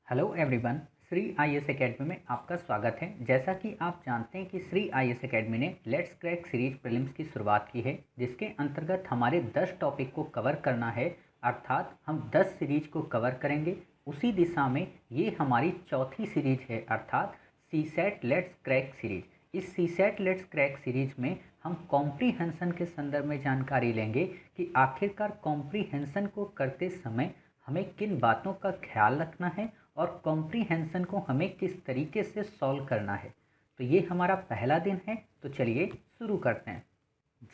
Hello everyone, Shri IAS academy में आपका स्वागत है। जैसा कि आप जानते हैं कि श्री आईएएस एकेडमी ने लेट्स क्रैक सीरीज प्रीलिम्स की शुरुआत की है, जिसके अंतर्गत हमारे 10 टॉपिक को कवर करना है। अर्थात हम 10 सीरीज को कवर करेंगे। उसी दिशा में ये हमारी चौथी सीरीज है, अर्थात सीसैट लेट्स क्रैक सीरीज। इस सीसैट लेट्स क्रैक सीरीज में हम कॉम्प्रीहेंशन के संदर्भ में जानकारी लेंगे कि आखिरकार कॉम्प्रीहेंशन को करते समय हमें किन बातों का ख्याल रखना है और कॉम्प्रीहेंशन को हमें किस तरीके से सॉल्व करना है। तो ये हमारा पहला दिन है, तो चलिए शुरू करते हैं।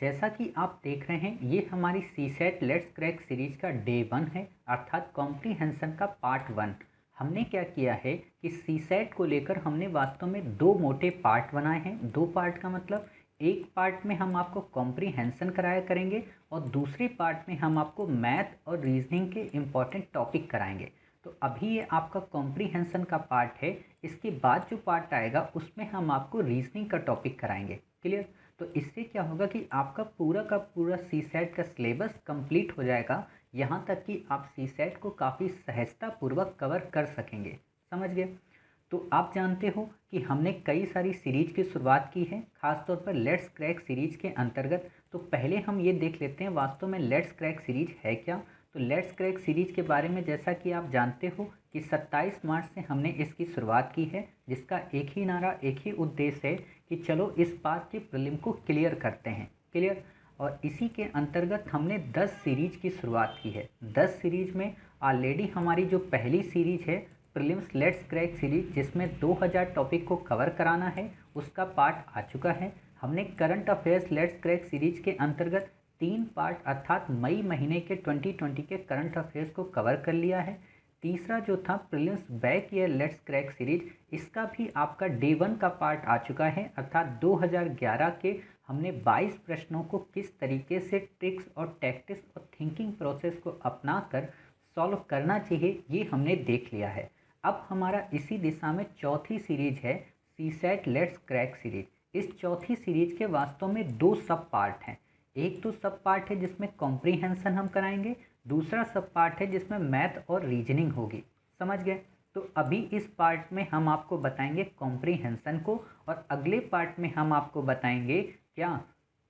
जैसा कि आप देख रहे हैं, ये हमारी सीसैट लेट्स क्रैक सीरीज का डे 1 है, अर्थात कॉम्प्रीहेंशन का पार्ट 1। हमने क्या किया है कि सीसैट को लेकर हमने वास्तव में दो मोटे पार्ट बनाए हैं। दो पार्ट का मतलब एक पार्ट में हम आपको कॉम्प्रीहेंशन कराया करेंगे और दूसरे पार्ट में हम आपको मैथ और रीजनिंग के इम्पॉर्टेंट टॉपिक कराएंगे। तो अभी ये आपका कॉम्प्रीहेंशन का पार्ट है। इसके बाद जो पार्ट आएगा उसमें हम आपको रीजनिंग का टॉपिक कराएंगे। क्लियर? तो इससे क्या होगा कि आपका पूरा का पूरा सीसैट का सिलेबस कंप्लीट हो जाएगा, यहाँ तक कि आप सीसैट को काफ़ी सहजतापूर्वक कवर कर सकेंगे। समझ गए? तो आप जानते हो कि हमने कई सारी सीरीज की शुरुआत की है, खासतौर पर लेट्स क्रैक सीरीज के अंतर्गत। तो पहले हम ये देख लेते हैं वास्तव में लेट्स क्रैक सीरीज है क्या। तो लेट्स क्रैक सीरीज के बारे में जैसा कि आप जानते हो कि 27 मार्च से हमने इसकी शुरुआत की है, जिसका एक ही नारा, एक ही उद्देश्य है कि चलो इस बार के प्रीलिम को क्लियर करते हैं। क्लियर? और इसी के अंतर्गत हमने 10 सीरीज की शुरुआत की है। 10 सीरीज में ऑलरेडी हमारी जो पहली सीरीज है प्रीलिम्स लेट्स क्रैक सीरीज, जिसमें 2000 टॉपिक को कवर कराना है, उसका पार्ट आ चुका है। हमने current affairs let's crack series के अंतर्गत 3 पार्ट अर्थात मई महीने के 2020 के करंट अफेयर्स को कवर कर लिया है। तीसरा जो था prelims back year let's crack series, इसका भी आपका डे 1 का पार्ट आ चुका है, अर्थात 2011 के हमने 22 प्रश्नों को किस तरीके से ट्रिक्स और टैक्टिक्स और थिंकिंग प्रोसेस को अपनाकर सॉल्व करना चाहिए, ये हमने देख लिया है। अब हमारा इसी दिशा में चौथी सीरीज है सीसैट लेट्स क्रैक सीरीज। इस चौथी सीरीज के वास्तव में दो सब पार्ट हैं। एक तो सब पार्ट है जिसमें कॉम्प्रीहेंशन हम कराएंगे, दूसरा सब पार्ट है जिसमें मैथ और रीजनिंग होगी। समझ गए? तो अभी इस पार्ट में हम आपको बताएंगे कॉम्प्रीहेंशन को और अगले पार्ट में हम आपको बताएंगे क्या,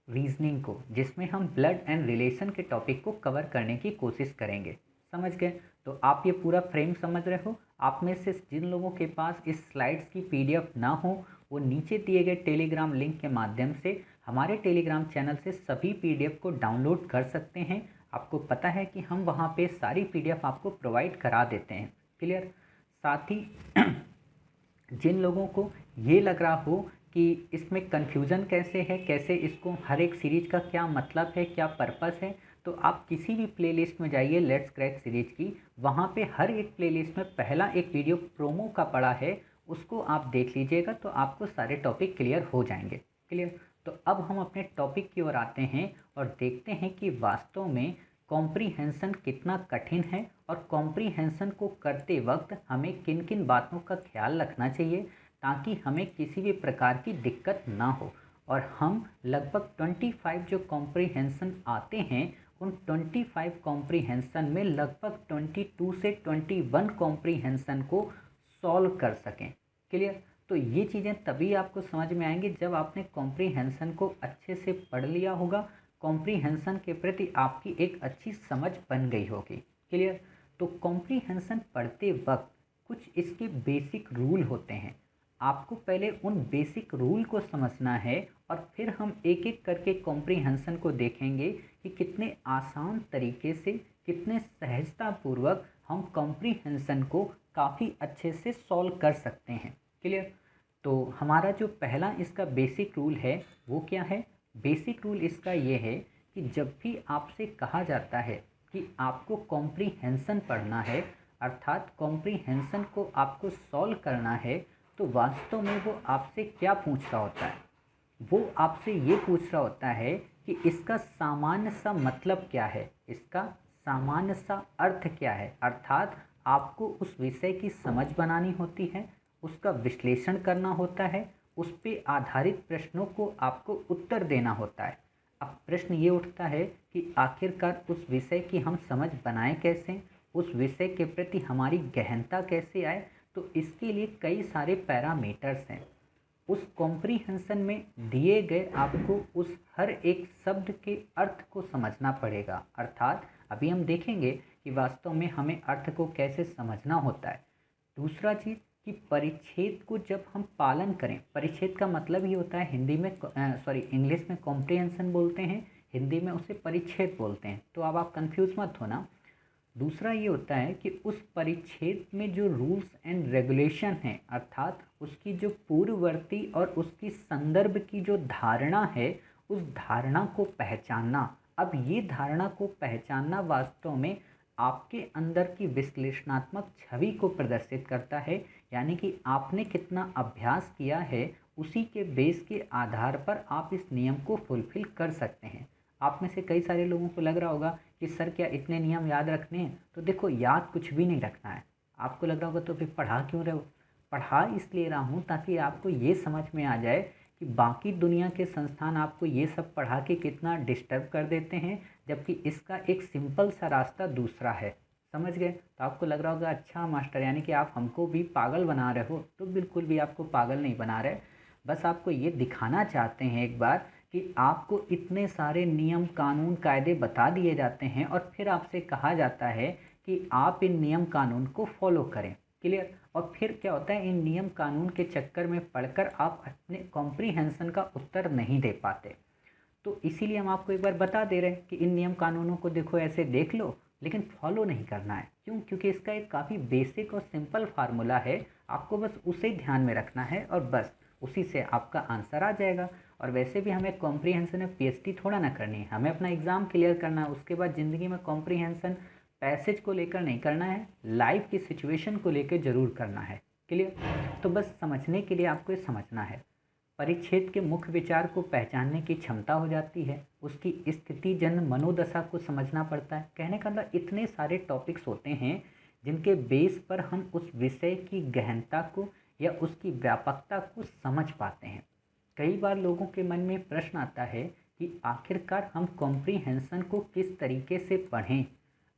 रीजनिंग को, जिसमें हम ब्लड एंड रिलेशन के टॉपिक को कवर करने की कोशिश करेंगे। समझ गए? तो आप ये पूरा फ्रेम समझ रहे हो। आप में से जिन लोगों के पास इस स्लाइड्स की पीडीएफ ना हो, वो नीचे दिए गए टेलीग्राम लिंक के माध्यम से हमारे टेलीग्राम चैनल से सभी पीडीएफ को डाउनलोड कर सकते हैं। आपको पता है कि हम वहाँ पे सारी पीडीएफ आपको प्रोवाइड करा देते हैं। क्लियर? साथ ही जिन लोगों को ये लग रहा हो कि इसमें कन्फ्यूज़न कैसे है, कैसे इसको हर एक सीरीज का क्या मतलब है, क्या पर्पस है, तो आप किसी भी प्लेलिस्ट में जाइए लेट्स क्रैक सीरीज की। वहाँ पे हर एक प्लेलिस्ट में पहला एक वीडियो प्रोमो का पड़ा है, उसको आप देख लीजिएगा तो आपको सारे टॉपिक क्लियर हो जाएंगे। क्लियर? तो अब हम अपने टॉपिक की ओर आते हैं और देखते हैं कि वास्तव में कॉम्प्रीहेंशन कितना कठिन है और कॉम्प्रीहेंशन को करते वक्त हमें किन किन बातों का ख्याल रखना चाहिए ताकि हमें किसी भी प्रकार की दिक्कत ना हो। और हम लगभग 25 जो कॉम्प्रीहेंशन आते हैं, उन 25 कॉम्प्रीहेंशन में लगभग 22 से 21 कॉम्प्रीहेंशन को सॉल्व कर सकें। क्लियर? तो ये चीज़ें तभी आपको समझ में आएंगी जब आपने कॉम्प्रीहेंशन को अच्छे से पढ़ लिया होगा, कॉम्प्रीहेंशन के प्रति आपकी एक अच्छी समझ बन गई होगी। क्लियर? तो कॉम्प्रीहेंशन पढ़ते वक्त कुछ इसके बेसिक रूल होते हैं। आपको पहले उन बेसिक रूल को समझना है और फिर हम एक एक करके कॉम्प्रीहेंशन को देखेंगे कि कितने आसान तरीके से, कितने सहजतापूर्वक हम कॉम्प्रीहेंशन को काफ़ी अच्छे से सॉल्व कर सकते हैं। क्लियर? तो हमारा जो पहला इसका बेसिक रूल है वो क्या है? बेसिक रूल इसका ये है कि जब भी आपसे कहा जाता है कि आपको कॉम्प्रीहेंशन पढ़ना है, अर्थात कॉम्प्रीहेंशन को आपको सॉल्व करना है, तो वास्तव में वो आपसे क्या पूछ रहा होता है? वो आपसे ये पूछ रहा होता है कि इसका सामान्य सा मतलब क्या है, इसका सामान्य सा अर्थ क्या है। अर्थात आपको उस विषय की समझ बनानी होती है, उसका विश्लेषण करना होता है, उस पे आधारित प्रश्नों को आपको उत्तर देना होता है। अब प्रश्न ये उठता है कि आखिरकार उस विषय की हम समझ बनाएं कैसे, उस विषय के प्रति हमारी गहनता कैसे आए, तो इसके लिए कई सारे पैरामीटर्स हैं। उस कॉम्प्रीहेंशन में दिए गए आपको उस हर एक शब्द के अर्थ को समझना पड़ेगा। अर्थात अभी हम देखेंगे कि वास्तव में हमें अर्थ को कैसे समझना होता है। दूसरा चीज़ कि परिच्छेद को जब हम पालन करें, परिच्छेद का मतलब ही होता है हिंदी में इंग्लिश में कॉम्प्रीहेंशन बोलते हैं, हिंदी में उसे परिच्छेद बोलते हैं, तो अब आप कंफ्यूज मत होना। दूसरा ये होता है कि उस परिच्छेद में जो रूल्स एंड रेगुलेशन हैं, अर्थात उसकी जो पूर्ववर्ती और उसकी संदर्भ की जो धारणा है, उस धारणा को पहचानना। अब ये धारणा को पहचानना वास्तव में आपके अंदर की विश्लेषणात्मक छवि को प्रदर्शित करता है, यानी कि आपने कितना अभ्यास किया है, उसी के बेस के आधार पर आप इस नियम को फुलफिल कर सकते हैं। आप में से कई सारे लोगों को लग रहा होगा कि सर क्या इतने नियम याद रखने हैं? तो देखो, याद कुछ भी नहीं रखना है। आपको लग रहा होगा तो फिर पढ़ा क्यों रहे हो? पढ़ा इसलिए रहा हूँ ताकि आपको ये समझ में आ जाए कि बाकी दुनिया के संस्थान आपको ये सब पढ़ा के कितना डिस्टर्ब कर देते हैं, जबकि इसका एक सिंपल सा रास्ता दूसरा है। समझ गए? तो आपको लग रहा होगा अच्छा मास्टर, यानी कि आप हमको भी पागल बना रहे हो। तो बिल्कुल भी आपको पागल नहीं बना रहे, बस आपको ये दिखाना चाहते हैं एक बार कि आपको इतने सारे नियम कानून कायदे बता दिए जाते हैं और फिर आपसे कहा जाता है कि आप इन नियम कानून को फॉलो करें। क्लियर? और फिर क्या होता है, इन नियम कानून के चक्कर में पढ़कर आप अपने कॉम्प्रीहेंशन का उत्तर नहीं दे पाते। तो इसीलिए हम आपको एक बार बता दे रहे हैं कि इन नियम कानूनों को देखो, ऐसे देख लो, लेकिन फॉलो नहीं करना है। क्यों? क्योंकि इसका एक काफ़ी बेसिक और सिंपल फार्मूला है, आपको बस उसे ध्यान में रखना है और बस उसी से आपका आंसर आ जाएगा। और वैसे भी हमें कॉम्प्रीहेंशन में पीएचडी थोड़ा ना करनी है, हमें अपना एग्ज़ाम क्लियर करना है। उसके बाद ज़िंदगी में कॉम्प्रीहेंशन पैसेज को लेकर नहीं करना है, लाइफ की सिचुएशन को लेकर ज़रूर करना है। क्लियर? तो बस समझने के लिए आपको ये समझना है। परिच्छेद के मुख्य विचार को पहचानने की क्षमता हो जाती है, उसकी स्थिति जन मनोदशा को समझना पड़ता है। कहने का मतलब इतने सारे टॉपिक्स होते हैं जिनके बेस पर हम उस विषय की गहनता को या उसकी व्यापकता को समझ पाते हैं। कई बार लोगों के मन में प्रश्न आता है कि आखिरकार हम कॉम्प्रीहेंशन को किस तरीके से पढ़ें,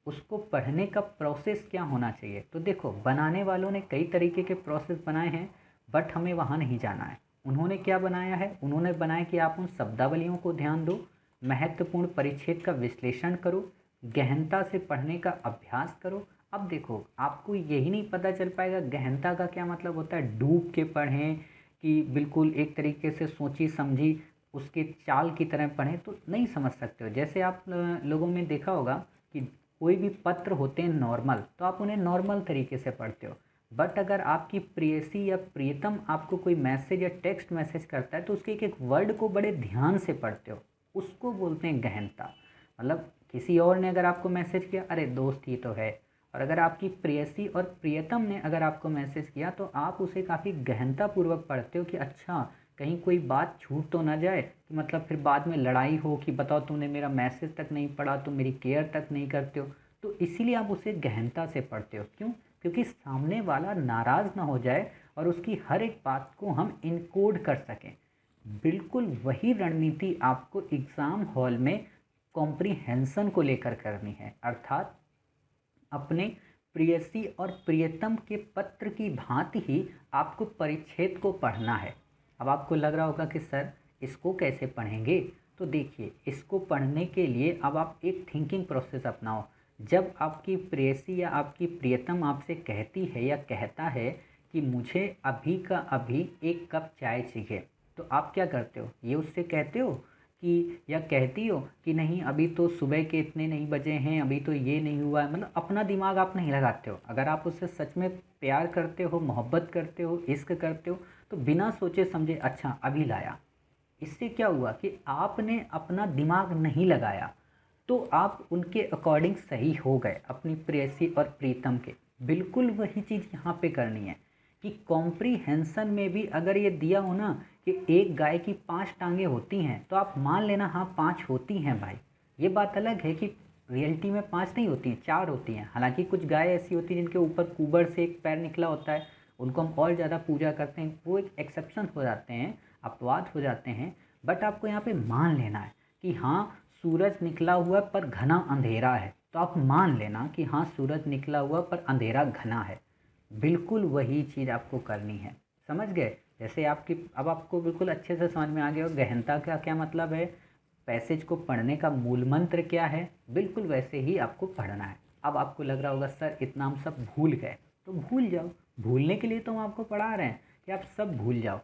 उसको पढ़ने का प्रोसेस क्या होना चाहिए। तो देखो, बनाने वालों ने कई तरीके के प्रोसेस बनाए हैं, बट हमें वहाँ नहीं जाना है। उन्होंने क्या बनाया है? उन्होंने बनाया कि आप उन शब्दावलियों को ध्यान दो, महत्वपूर्ण परिच्छेद का विश्लेषण करो, गहनता से पढ़ने का अभ्यास करो। अब देखो, आपको यही नहीं पता चल पाएगा गहनता का क्या मतलब होता है, डूब के पढ़ें कि बिल्कुल एक तरीके से सोची समझी उसके चाल की तरह पढ़ें, तो नहीं समझ सकते हो। जैसे आप लोगों में देखा होगा कि कोई भी पत्र होते हैं नॉर्मल, तो आप उन्हें नॉर्मल तरीके से पढ़ते हो, बट अगर आपकी प्रेयसी या प्रियतम आपको कोई मैसेज या टेक्स्ट मैसेज करता है तो उसके एक एक वर्ड को बड़े ध्यान से पढ़ते हो, उसको बोलते हैं गहनता। मतलब किसी और ने अगर आपको मैसेज किया, अरे दोस्त ही तो है, और अगर आपकी प्रेयसी और प्रियतम ने अगर आपको मैसेज किया तो आप उसे काफ़ी गहनता पूर्वक पढ़ते हो कि अच्छा कहीं कोई बात छूट तो ना जाए, कि मतलब फिर बाद में लड़ाई हो कि बताओ तुमने मेरा मैसेज तक नहीं पढ़ा, तुम मेरी केयर तक नहीं करते हो। तो इसीलिए आप उसे गहनता से पढ़ते हो। क्यों? क्योंकि सामने वाला नाराज़ ना हो जाए और उसकी हर एक बात को हम इनकोड कर सकें। बिल्कुल वही रणनीति आपको एग्ज़ाम हॉल में कॉम्प्रीहेंशन को लेकर करनी है। अर्थात अपने प्रेयसी और प्रियतम के पत्र की भांति ही आपको परिच्छेद को पढ़ना है। अब आपको लग रहा होगा कि सर इसको कैसे पढ़ेंगे? तो देखिए, इसको पढ़ने के लिए अब आप एक थिंकिंग प्रोसेस अपनाओ। जब आपकी प्रेयसी या आपकी प्रियतम आपसे कहती है या कहता है कि मुझे अभी का अभी एक कप चाय चाहिए, तो आप क्या करते हो? ये उससे कहते हो कि या कहती हो कि नहीं अभी तो सुबह के इतने नहीं बजे हैं, अभी तो ये नहीं हुआ है। मतलब अपना दिमाग आप नहीं लगाते हो। अगर आप उससे सच में प्यार करते हो, मोहब्बत करते हो, इश्क करते हो, तो बिना सोचे समझे अच्छा अभी लाया। इससे क्या हुआ कि आपने अपना दिमाग नहीं लगाया, तो आप उनके अकॉर्डिंग सही हो गए, अपनी प्रेयसी और प्रीतम के। बिल्कुल वही चीज़ यहाँ पे करनी है कि कॉम्प्रीहेंशन में भी अगर ये दिया हो ना कि एक गाय की 5 टांगें होती हैं, तो आप मान लेना हाँ 5 होती हैं भाई। ये बात अलग है कि रियलिटी में 5 नहीं होती हैं, 4 होती हैं। हालांकि कुछ गाय ऐसी होती हैं जिनके ऊपर कुबर से एक पैर निकला होता है, उनको हम और ज़्यादा पूजा करते हैं, वो एक एक्सेप्शन हो जाते हैं, अपवाद हो जाते हैं। बट आपको यहाँ पे मान लेना है कि हाँ सूरज निकला हुआ पर घना अंधेरा है, तो आप मान लेना कि हाँ सूरज निकला हुआ पर अंधेरा घना है। बिल्कुल वही चीज़ आपको करनी है। समझ गए? जैसे आपकी अब आपको बिल्कुल अच्छे से समझ में आ गया, और गहनता का क्या मतलब है, पैसेज को पढ़ने का मूल मंत्र क्या है, बिल्कुल वैसे ही आपको पढ़ना है। अब आपको लग रहा होगा सर इतना हम सब भूल गए, तो भूल जाओ। भूलने के लिए तो हम आपको पढ़ा रहे हैं कि आप सब भूल जाओ।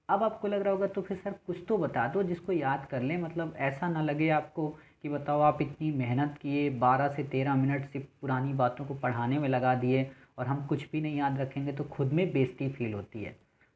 अब आपको लग रहा होगा तो फिर सर कुछ तो बता दो जिसको याद कर लें, मतलब ऐसा ना लगे आपको कि बताओ आप इतनी मेहनत किए, 12 से 13 मिनट सिर्फ पुरानी बातों को पढ़ाने में लगा दिए और हम कुछ भी नहीं याद रखेंगे तो खुद में बेइज्जती फील होती है।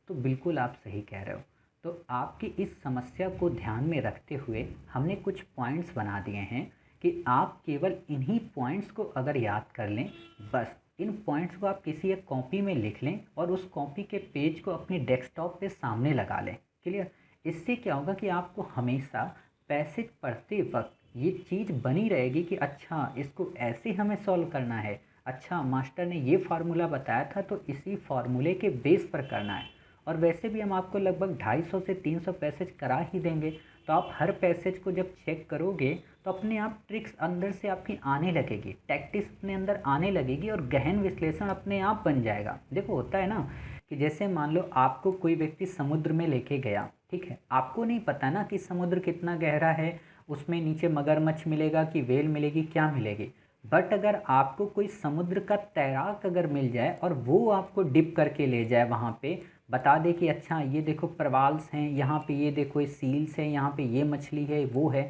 तो बिल्कुल आप सही कह रहे हो। तो आपकी इस समस्या को ध्यान में रखते हुए हमने कुछ पॉइंट्स बना दिए हैं कि आप केवल इन्हीं पॉइंट्स को अगर याद कर लें, बस इन पॉइंट्स को आप किसी एक कॉपी में लिख लें और उस कॉपी के पेज को अपने डेस्कटॉप पे सामने लगा लें। क्लियर? इससे क्या होगा कि आपको हमेशा पैसेज पढ़ते वक्त ये चीज़ बनी रहेगी कि अच्छा इसको ऐसे हमें सॉल्व करना है, अच्छा मास्टर ने ये फार्मूला बताया था तो इसी फार्मूले के बेस पर करना है। और वैसे भी हम आपको लगभग 250 से 300 पैसेज करा ही देंगे। तो आप हर पैसेज को जब चेक करोगे तो अपने आप ट्रिक्स अंदर से आपकी आने लगेगी, टैक्टिक्स अपने अंदर आने लगेगी और गहन विश्लेषण अपने आप बन जाएगा। देखो होता है ना कि जैसे मान लो आपको कोई व्यक्ति समुद्र में लेके गया, ठीक है, आपको नहीं पता ना कि समुद्र कितना गहरा है, उसमें नीचे मगरमच्छ मिलेगा कि व्हेल मिलेगी, क्या मिलेगी। बट अगर आपको कोई समुद्र का तैराक अगर मिल जाए और वो आपको डिप करके ले जाए वहाँ पे, बता दे कि अच्छा ये देखो प्रवाल्स हैं यहाँ पे, ये देखो ये सील्स हैं यहाँ पे, ये मछली है वो है,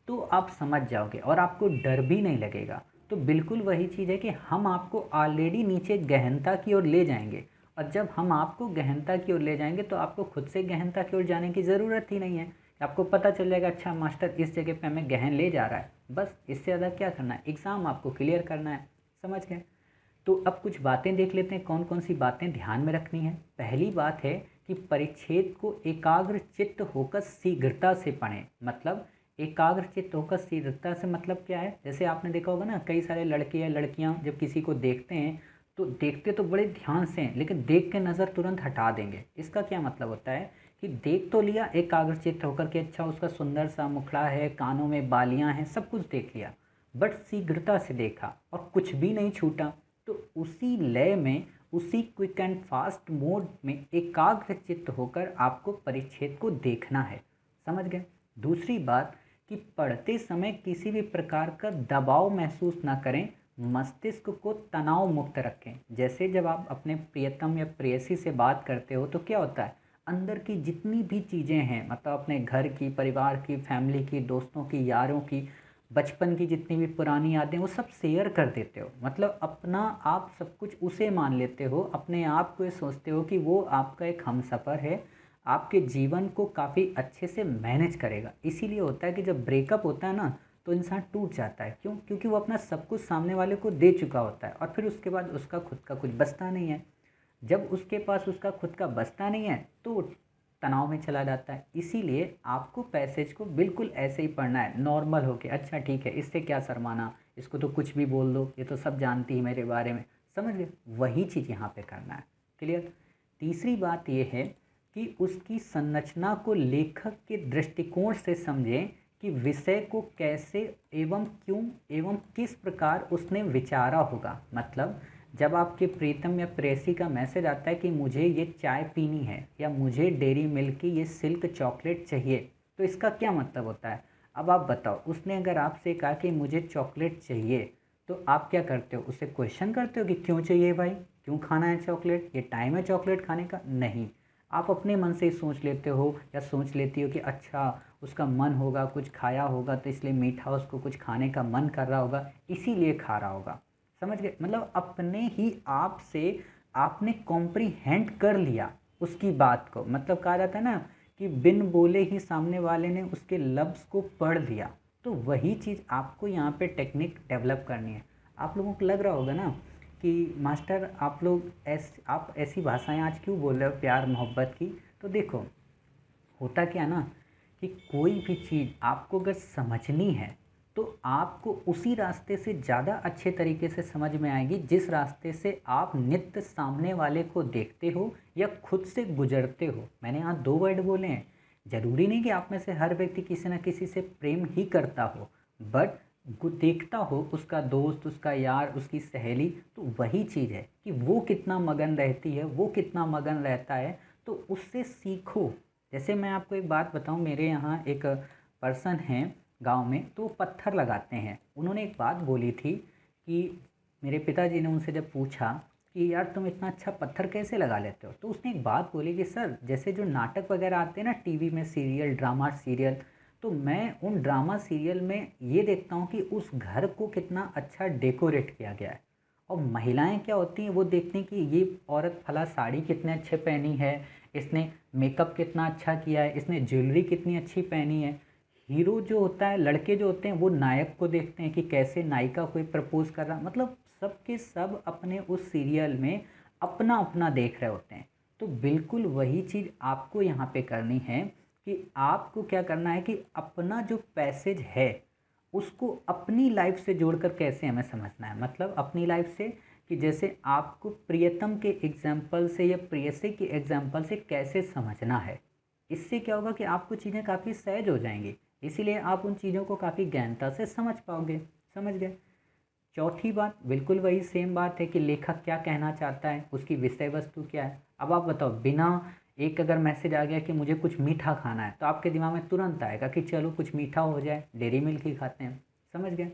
तो आप समझ जाओगे और आपको डर भी नहीं लगेगा। तो बिल्कुल वही चीज़ है कि हम आपको ऑलरेडी नीचे गहनता की ओर ले जाएंगे, और जब हम आपको गहनता की ओर ले जाएंगे तो आपको खुद से गहनता की ओर जाने की ज़रूरत ही नहीं है। आपको पता चल जाएगा अच्छा मास्टर इस जगह पे हमें गहन ले जा रहा है, बस इससे ज़्यादा क्या करना है, एग्ज़ाम आपको क्लियर करना है। समझ गए? तो अब कुछ बातें देख लेते हैं, कौन कौन सी बातें ध्यान में रखनी है। पहली बात है कि परिच्छेद को एकाग्र चित्त होकर शीघ्रता से पढ़ें। मतलब एकाग्र चित्त होकर शीघ्रता से मतलब क्या है, जैसे आपने देखा होगा ना कई सारे लड़के या लड़कियां जब किसी को देखते हैं तो देखते तो बड़े ध्यान से हैं लेकिन देख के नज़र तुरंत हटा देंगे। इसका क्या मतलब होता है कि देख तो लिया एकाग्रचित्त होकर के, अच्छा उसका सुंदर सा मुखड़ा है, कानों में बालियां हैं, सब कुछ देख लिया, बट शीघ्रता से देखा और कुछ भी नहीं छूटा। तो उसी लय में, उसी क्विक एंड फास्ट मोड में एकाग्रचित्त होकर आपको परिच्छेद को देखना है। समझ गए? दूसरी बात कि पढ़ते समय किसी भी प्रकार का दबाव महसूस ना करें, मस्तिष्क को तनाव मुक्त रखें। जैसे जब आप अपने प्रियतम या प्रेयसी से बात करते हो तो क्या होता है, अंदर की जितनी भी चीज़ें हैं, मतलब अपने घर की, परिवार की, फैमिली की, दोस्तों की, यारों की, बचपन की जितनी भी पुरानी यादें, वो सब शेयर कर देते हो। मतलब अपना आप सब कुछ उसे मान लेते हो, अपने आप को ये सोचते हो कि वो आपका एक हमसफ़र है, आपके जीवन को काफ़ी अच्छे से मैनेज करेगा। इसीलिए होता है कि जब ब्रेकअप होता है ना तो इंसान टूट जाता है। क्यों? क्योंकि वो अपना सब कुछ सामने वाले को दे चुका होता है और फिर उसके बाद उसका खुद का कुछ बचता नहीं है। जब उसके पास उसका खुद का बचता नहीं है तो वो तनाव में चला जाता है। इसीलिए आपको पैसेज को बिल्कुल ऐसे ही पढ़ना है, नॉर्मल होके, अच्छा ठीक है इससे क्या शर्माना, इसको तो कुछ भी बोल दो, ये तो सब जानती है मेरे बारे में। समझ गए? वही चीज़ यहाँ पे करना है। क्लियर? तीसरी बात ये है कि उसकी संरचना को लेखक के दृष्टिकोण से समझें कि विषय को कैसे एवं क्यों एवं किस प्रकार उसने विचारा होगा। मतलब जब आपके प्रीतम या प्रेयसी का मैसेज आता है कि मुझे ये चाय पीनी है या मुझे डेयरी मिल्क की ये सिल्क चॉकलेट चाहिए, तो इसका क्या मतलब होता है। अब आप बताओ, उसने अगर आपसे कहा कि मुझे चॉकलेट चाहिए तो आप क्या करते हो, उससे क्वेश्चन करते हो कि क्यों चाहिए भाई, क्यों खाना है चॉकलेट, ये टाइम है चॉकलेट खाने का? नहीं, आप अपने मन से ही सोच लेते हो या सोच लेती हो कि अच्छा उसका मन होगा, कुछ खाया होगा तो इसलिए मीठा उसको कुछ खाने का मन कर रहा होगा, इसीलिए खा रहा होगा। समझ गए? मतलब अपने ही आप से आपने कॉम्प्रीहेंड कर लिया उसकी बात को। मतलब कहा जाता है ना कि बिन बोले ही सामने वाले ने उसके लफ्ज़ को पढ़ लिया। तो वही चीज़ आपको यहाँ पे टेक्निक डेवलप करनी है। आप लोगों को लग रहा होगा ना कि मास्टर आप ऐसी भाषाएं आज क्यों बोल रहे हो प्यार मोहब्बत की। तो देखो होता क्या ना कि कोई भी चीज़ आपको अगर समझनी है तो आपको उसी रास्ते से ज़्यादा अच्छे तरीके से समझ में आएगी जिस रास्ते से आप नित्य सामने वाले को देखते हो या खुद से गुजरते हो। मैंने यहाँ दो वर्ड बोले हैं। ज़रूरी नहीं कि आप में से हर व्यक्ति किसी न किसी से प्रेम ही करता हो, बट देखता हो उसका दोस्त, उसका यार, उसकी सहेली, तो वही चीज़ है कि वो कितना मगन रहती है, वो कितना मगन रहता है, तो उससे सीखो। जैसे मैं आपको एक बात बताऊं, मेरे यहाँ एक पर्सन हैं गांव में, तो वो पत्थर लगाते हैं। उन्होंने एक बात बोली थी कि मेरे पिताजी ने उनसे जब पूछा कि यार तुम इतना अच्छा पत्थर कैसे लगा लेते हो, तो उसने एक बात बोली कि सर, जैसे जो नाटक वगैरह आते हैं ना टीवी में, सीरियल, ड्रामा सीरियल, तो मैं उन ड्रामा सीरियल में ये देखता हूँ कि उस घर को कितना अच्छा डेकोरेट किया गया है। और महिलाएं क्या होती हैं, वो देखती हैं कि ये औरत फला साड़ी कितने अच्छे पहनी है, इसने मेकअप कितना अच्छा किया है, इसने ज्वेलरी कितनी अच्छी पहनी है। हीरो जो होता है, लड़के जो होते हैं, वो नायक को देखते हैं कि कैसे नायिका कोई प्रपोज कर रहा, मतलब सब के सब अपने उस सीरियल में अपना अपना देख रहे होते हैं। तो बिल्कुल वही चीज़ आपको यहाँ पे करनी है कि आपको क्या करना है कि अपना जो पैसेज है उसको अपनी लाइफ से जोड़कर कैसे हमें समझना है, मतलब अपनी लाइफ से, कि जैसे आपको प्रियतम के एग्जाम्पल से या प्रेयसी के एग्जाम्पल से कैसे समझना है। इससे क्या होगा कि आपको चीज़ें काफ़ी सहज हो जाएंगी, इसीलिए आप उन चीज़ों को काफ़ी गहनता से समझ पाओगे। समझ गए। चौथी बात बिल्कुल वही सेम बात है कि लेखक क्या कहना चाहता है, उसकी विषय वस्तु क्या है। अब आप बताओ, बिना एक अगर मैसेज आ गया कि मुझे कुछ मीठा खाना है, तो आपके दिमाग में तुरंत आएगा कि चलो कुछ मीठा हो जाए, डेयरी मिल्क ही खाते हैं। समझ गए।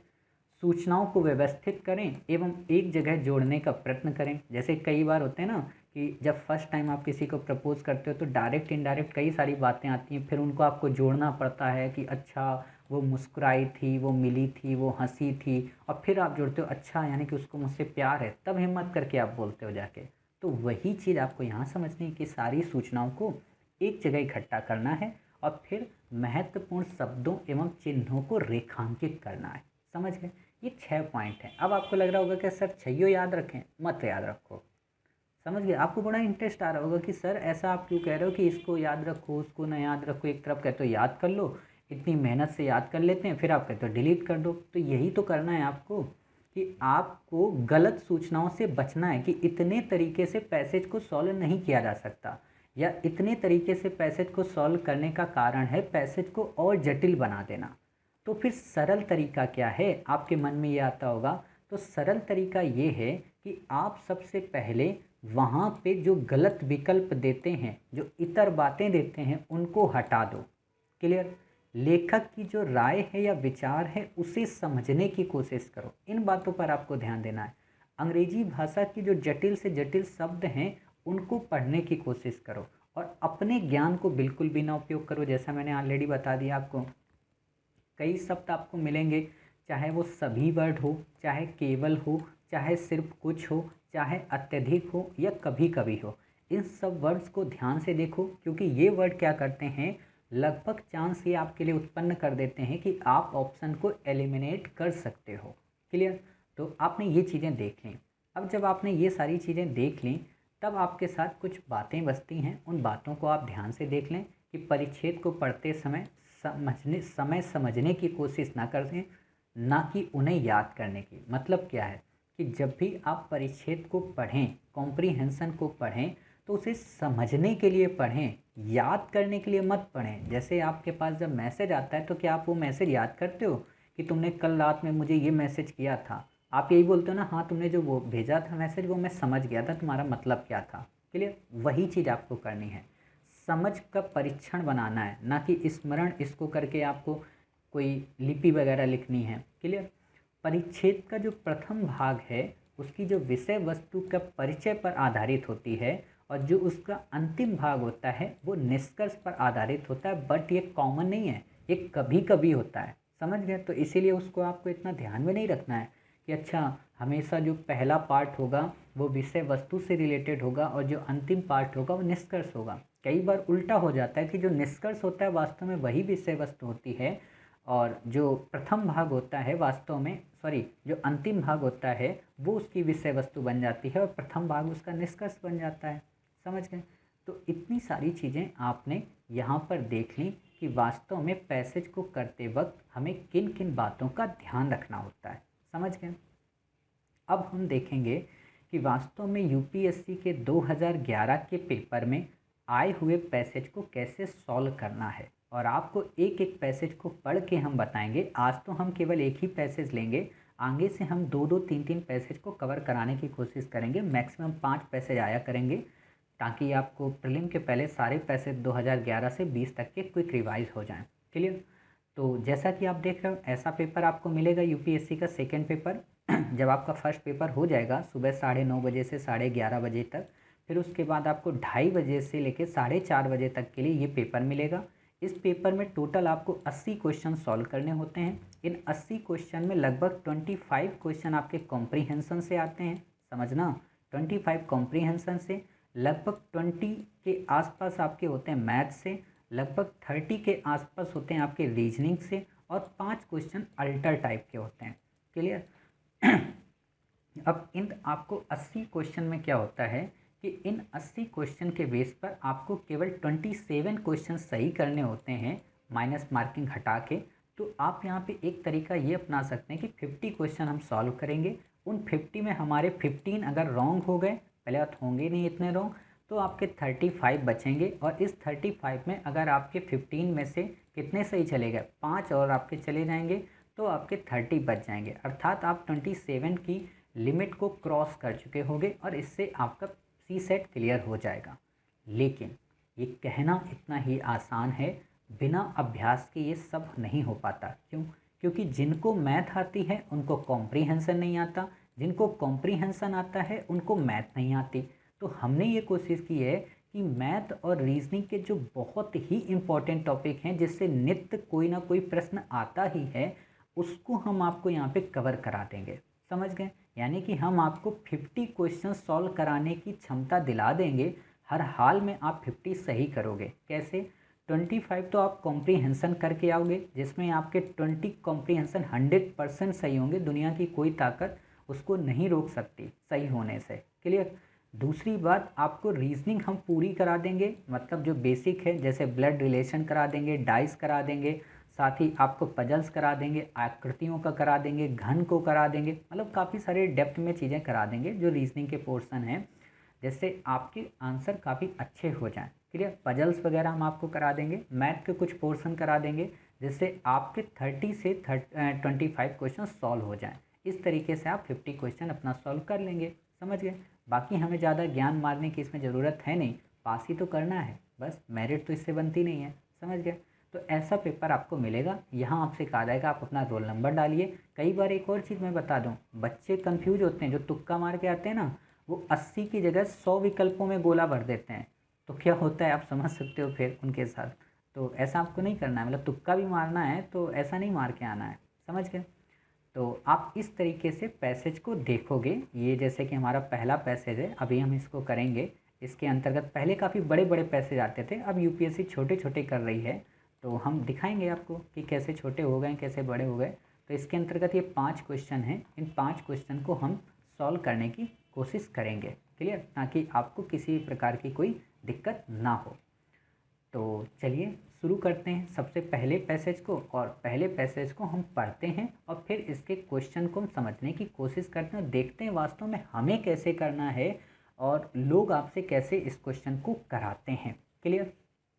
सूचनाओं को व्यवस्थित करें एवं एक जगह जोड़ने का प्रयत्न करें। जैसे कई बार होते हैं ना कि जब फर्स्ट टाइम आप किसी को प्रपोज करते हो तो डायरेक्ट इनडायरेक्ट कई सारी बातें आती हैं, फिर उनको आपको जोड़ना पड़ता है कि अच्छा वो मुस्कुराई थी, वो मिली थी, वो हंसी थी, और फिर आप जोड़ते हो अच्छा यानी कि उसको मुझसे प्यार है, तब हिम्मत करके आप बोलते हो जाके। तो वही चीज़ आपको यहाँ समझनी है कि सारी सूचनाओं को एक जगह इकट्ठा करना है और फिर महत्वपूर्ण शब्दों एवं चिन्हों को रेखांकित करना है। समझ गए। ये 6 पॉइंट हैं। अब आपको लग रहा होगा कि सर 6 याद रखें, मत याद रखो। समझ गए। आपको बड़ा इंटरेस्ट आ रहा होगा कि सर ऐसा आप क्यों कह रहे हो कि इसको याद रखो, उसको ना याद रखो, एक तरफ कहते हो याद कर लो, इतनी मेहनत से याद कर लेते हैं, फिर आप कहते हो डिलीट कर दो। तो यही तो करना है आपको कि आपको गलत सूचनाओं से बचना है कि इतने तरीके से पैसेज को सॉल्व नहीं किया जा सकता, या इतने तरीके से पैसेज को सॉल्व करने का कारण है पैसेज को और जटिल बना देना। तो फिर सरल तरीका क्या है, आपके मन में ये आता होगा। तो सरल तरीका ये है कि आप सबसे पहले वहाँ पे जो गलत विकल्प देते हैं, जो इतर बातें देते हैं, उनको हटा दो। क्लियर। लेखक की जो राय है या विचार है उसे समझने की कोशिश करो, इन बातों पर आपको ध्यान देना है। अंग्रेजी भाषा की जो जटिल से जटिल शब्द हैं उनको पढ़ने की कोशिश करो, और अपने ज्ञान को बिल्कुल भी ना उपयोग करो। जैसा मैंने ऑलरेडी बता दिया आपको, कई शब्द आपको मिलेंगे, चाहे वो सभी वर्ड हो, चाहे केवल हो, चाहे सिर्फ कुछ हो, चाहे अत्यधिक हो या कभी कभी हो। इन सब वर्ड्स को ध्यान से देखो, क्योंकि ये वर्ड क्या करते हैं, लगभग चांस ये आपके लिए उत्पन्न कर देते हैं कि आप ऑप्शन को एलिमिनेट कर सकते हो। क्लियर। तो आपने ये चीज़ें देख ली। अब जब आपने ये सारी चीज़ें देख ली, तब आपके साथ कुछ बातें बचती हैं, उन बातों को आप ध्यान से देख लें कि परिच्छेद को पढ़ते समझने की कोशिश ना करें, ना कि उन्हें याद करने की। मतलब क्या है कि जब भी आप परिच्छेद को पढ़ें, कॉम्प्रीहेंशन को पढ़ें, तो उसे समझने के लिए पढ़ें, याद करने के लिए मत पढ़ें। जैसे आपके पास जब मैसेज आता है तो क्या आप वो मैसेज याद करते हो कि तुमने कल रात में मुझे ये मैसेज किया था? आप यही बोलते हो ना, हाँ तुमने जो वो भेजा था मैसेज, वो मैं समझ गया था, तुम्हारा मतलब क्या था। क्लियर। वही चीज़ आपको करनी है, समझ का परीक्षण बनाना है, ना कि स्मरण इसको करके आपको कोई लिपि वगैरह लिखनी है। क्लियर। परिच्छेद का जो प्रथम भाग है उसकी जो विषय वस्तु का परिचय पर आधारित होती है, और जो उसका अंतिम भाग होता है वो निष्कर्ष पर आधारित होता है, बट ये कॉमन नहीं है, ये कभी कभी होता है। समझ गए। तो इसीलिए उसको आपको इतना ध्यान में नहीं रखना है कि अच्छा हमेशा जो पहला पार्ट होगा वो विषय वस्तु से रिलेटेड होगा और जो अंतिम पार्ट होगा वो निष्कर्ष होगा। कई बार उल्टा हो जाता है कि जो निष्कर्ष होता है वास्तव में वही विषय वस्तु होती है, और जो प्रथम भाग होता है वास्तव में, सॉरी, जो अंतिम भाग होता है वो उसकी विषय वस्तु बन जाती है और प्रथम भाग उसका निष्कर्ष बन जाता है। समझ गए। तो इतनी सारी चीज़ें आपने यहाँ पर देख ली कि वास्तव में पैसेज को करते वक्त हमें किन किन बातों का ध्यान रखना होता है। समझ गए। अब हम देखेंगे कि वास्तव में यूपीएससी के 2011 के पेपर में आए हुए पैसेज को कैसे सॉल्व करना है, और आपको एक एक पैसेज को पढ़ के हम बताएंगे। आज तो हम केवल एक ही पैसेज लेंगे, आगे से हम दो दो तीन तीन पैसेज को कवर कराने की कोशिश करेंगे। मैक्सिमम 5 पैसेज आया करेंगे ताकि आपको प्रीलिम के पहले सारे पैसेज 2011 से 20 तक के क्विक रिवाइज हो जाएं। क्लियर। तो जैसा कि आप देख रहे हो ऐसा पेपर आपको मिलेगा यूपीएससी का सेकेंड पेपर। जब आपका फर्स्ट पेपर हो जाएगा सुबह 9:30 बजे से 11:30 बजे तक, फिर उसके बाद आपको 2:30 बजे से लेकर 4:30 बजे तक के लिए ये पेपर मिलेगा। इस पेपर में टोटल आपको 80 क्वेश्चन सॉल्व करने होते हैं। इन 80 क्वेश्चन में लगभग 25 क्वेश्चन आपके कॉम्प्रीहेंशन से आते हैं, समझना, 25 कॉम्प्रीहेंशन से, लगभग 20 के आसपास आपके होते हैं मैथ से, लगभग 30 के आसपास होते हैं आपके रीजनिंग से, और 5 क्वेश्चन अल्टर टाइप के होते हैं। क्लियर। अब इन आपको 80 क्वेश्चन में क्या होता है कि इन 80 क्वेश्चन के बेस पर आपको केवल 27 क्वेश्चन सही करने होते हैं, माइनस मार्किंग हटा के। तो आप यहाँ पे एक तरीका ये अपना सकते हैं कि 50 क्वेश्चन हम सॉल्व करेंगे, उन 50 में हमारे 15 अगर रॉन्ग हो गए, पहले बात होंगे नहीं इतने रॉन्ग, तो आपके 35 बचेंगे। और इस 35 में अगर आपके 15 में से कितने सही चले गए, 5 और आपके चले जाएंगे, तो आपके 30 बच जाएंगे। अर्थात आप 27 की लिमिट को क्रॉस कर चुके होंगे और इससे आपका सी सेट क्लियर हो जाएगा। लेकिन ये कहना इतना ही आसान है, बिना अभ्यास के ये सब नहीं हो पाता। क्यों? क्योंकि जिनको मैथ आती है उनको कॉम्प्रीहेंशन नहीं आता, जिनको कॉम्प्रीहेंशन आता है उनको मैथ नहीं आती। तो हमने ये कोशिश की है कि मैथ और रीजनिंग के जो बहुत ही इम्पोर्टेंट टॉपिक हैं, जिससे नित्य कोई ना कोई प्रश्न आता ही है, उसको हम आपको यहाँ पे कवर करा देंगे। समझ गए? यानी कि हम आपको 50 क्वेश्चन सॉल्व कराने की क्षमता दिला देंगे। हर हाल में आप 50 सही करोगे। कैसे? 25 तो आप कॉम्प्रीहेंशन करके आओगे, जिसमें आपके 20 कॉम्प्रीहेंशन 100% सही होंगे। दुनिया की कोई ताकत उसको नहीं रोक सकती सही होने से। क्लियर। दूसरी बात, आपको रीजनिंग हम पूरी करा देंगे, मतलब जो बेसिक है, जैसे ब्लड रिलेशन करा देंगे, डाइस करा देंगे, साथ ही आपको पजल्स करा देंगे, आकृतियों का करा देंगे, घन को करा देंगे, मतलब काफ़ी सारे डेप्थ में चीज़ें करा देंगे जो रीजनिंग के पोर्शन हैं, जिससे आपके आंसर काफ़ी अच्छे हो जाएं। क्लियर। पजल्स वगैरह हम आपको करा देंगे, मैथ के कुछ पोर्शन करा देंगे, जिससे आपके 30 से 25 क्वेश्चन सॉल्व हो जाएं। इस तरीके से आप 50 क्वेश्चन अपना सॉल्व कर लेंगे। समझ गए? बाकी हमें ज़्यादा ज्ञान मारने की इसमें ज़रूरत है नहीं, पास ही तो करना है बस, मेरिट तो इससे बनती नहीं है। समझ गए? तो ऐसा पेपर आपको मिलेगा। यहाँ आपसे कहा जाएगा आप अपना रोल नंबर डालिए। कई बार एक और चीज़ मैं बता दूँ, बच्चे कंफ्यूज होते हैं, जो तुक्का मार के आते हैं ना, वो 80 की जगह 100 विकल्पों में गोला भर देते हैं। तो क्या होता है आप समझ सकते हो फिर उनके साथ। तो ऐसा आपको नहीं करना है, मतलब तुक्का भी मारना है तो ऐसा नहीं मार के आना है। समझ गए? तो आप इस तरीके से पैसेज को देखोगे। ये जैसे कि हमारा पहला पैसेज है, अभी हम इसको करेंगे। इसके अंतर्गत पहले काफ़ी बड़े बड़े पैसेज आते थे, अब यूपीएससी छोटे छोटे कर रही है, तो हम दिखाएंगे आपको कि कैसे छोटे हो गए कैसे बड़े हो गए। तो इसके अंतर्गत ये 5 क्वेश्चन हैं, इन 5 क्वेश्चन को हम सॉल्व करने की कोशिश करेंगे। क्लियर। ताकि आपको किसी प्रकार की कोई दिक्कत ना हो। तो चलिए शुरू करते हैं सबसे पहले पैसेज को, और पहले पैसेज को हम पढ़ते हैं और फिर इसके क्वेश्चन को हम समझने की कोशिश करते हैं और देखते हैं वास्तव में हमें कैसे करना है और लोग आपसे कैसे इस क्वेश्चन को कराते हैं। क्लियर।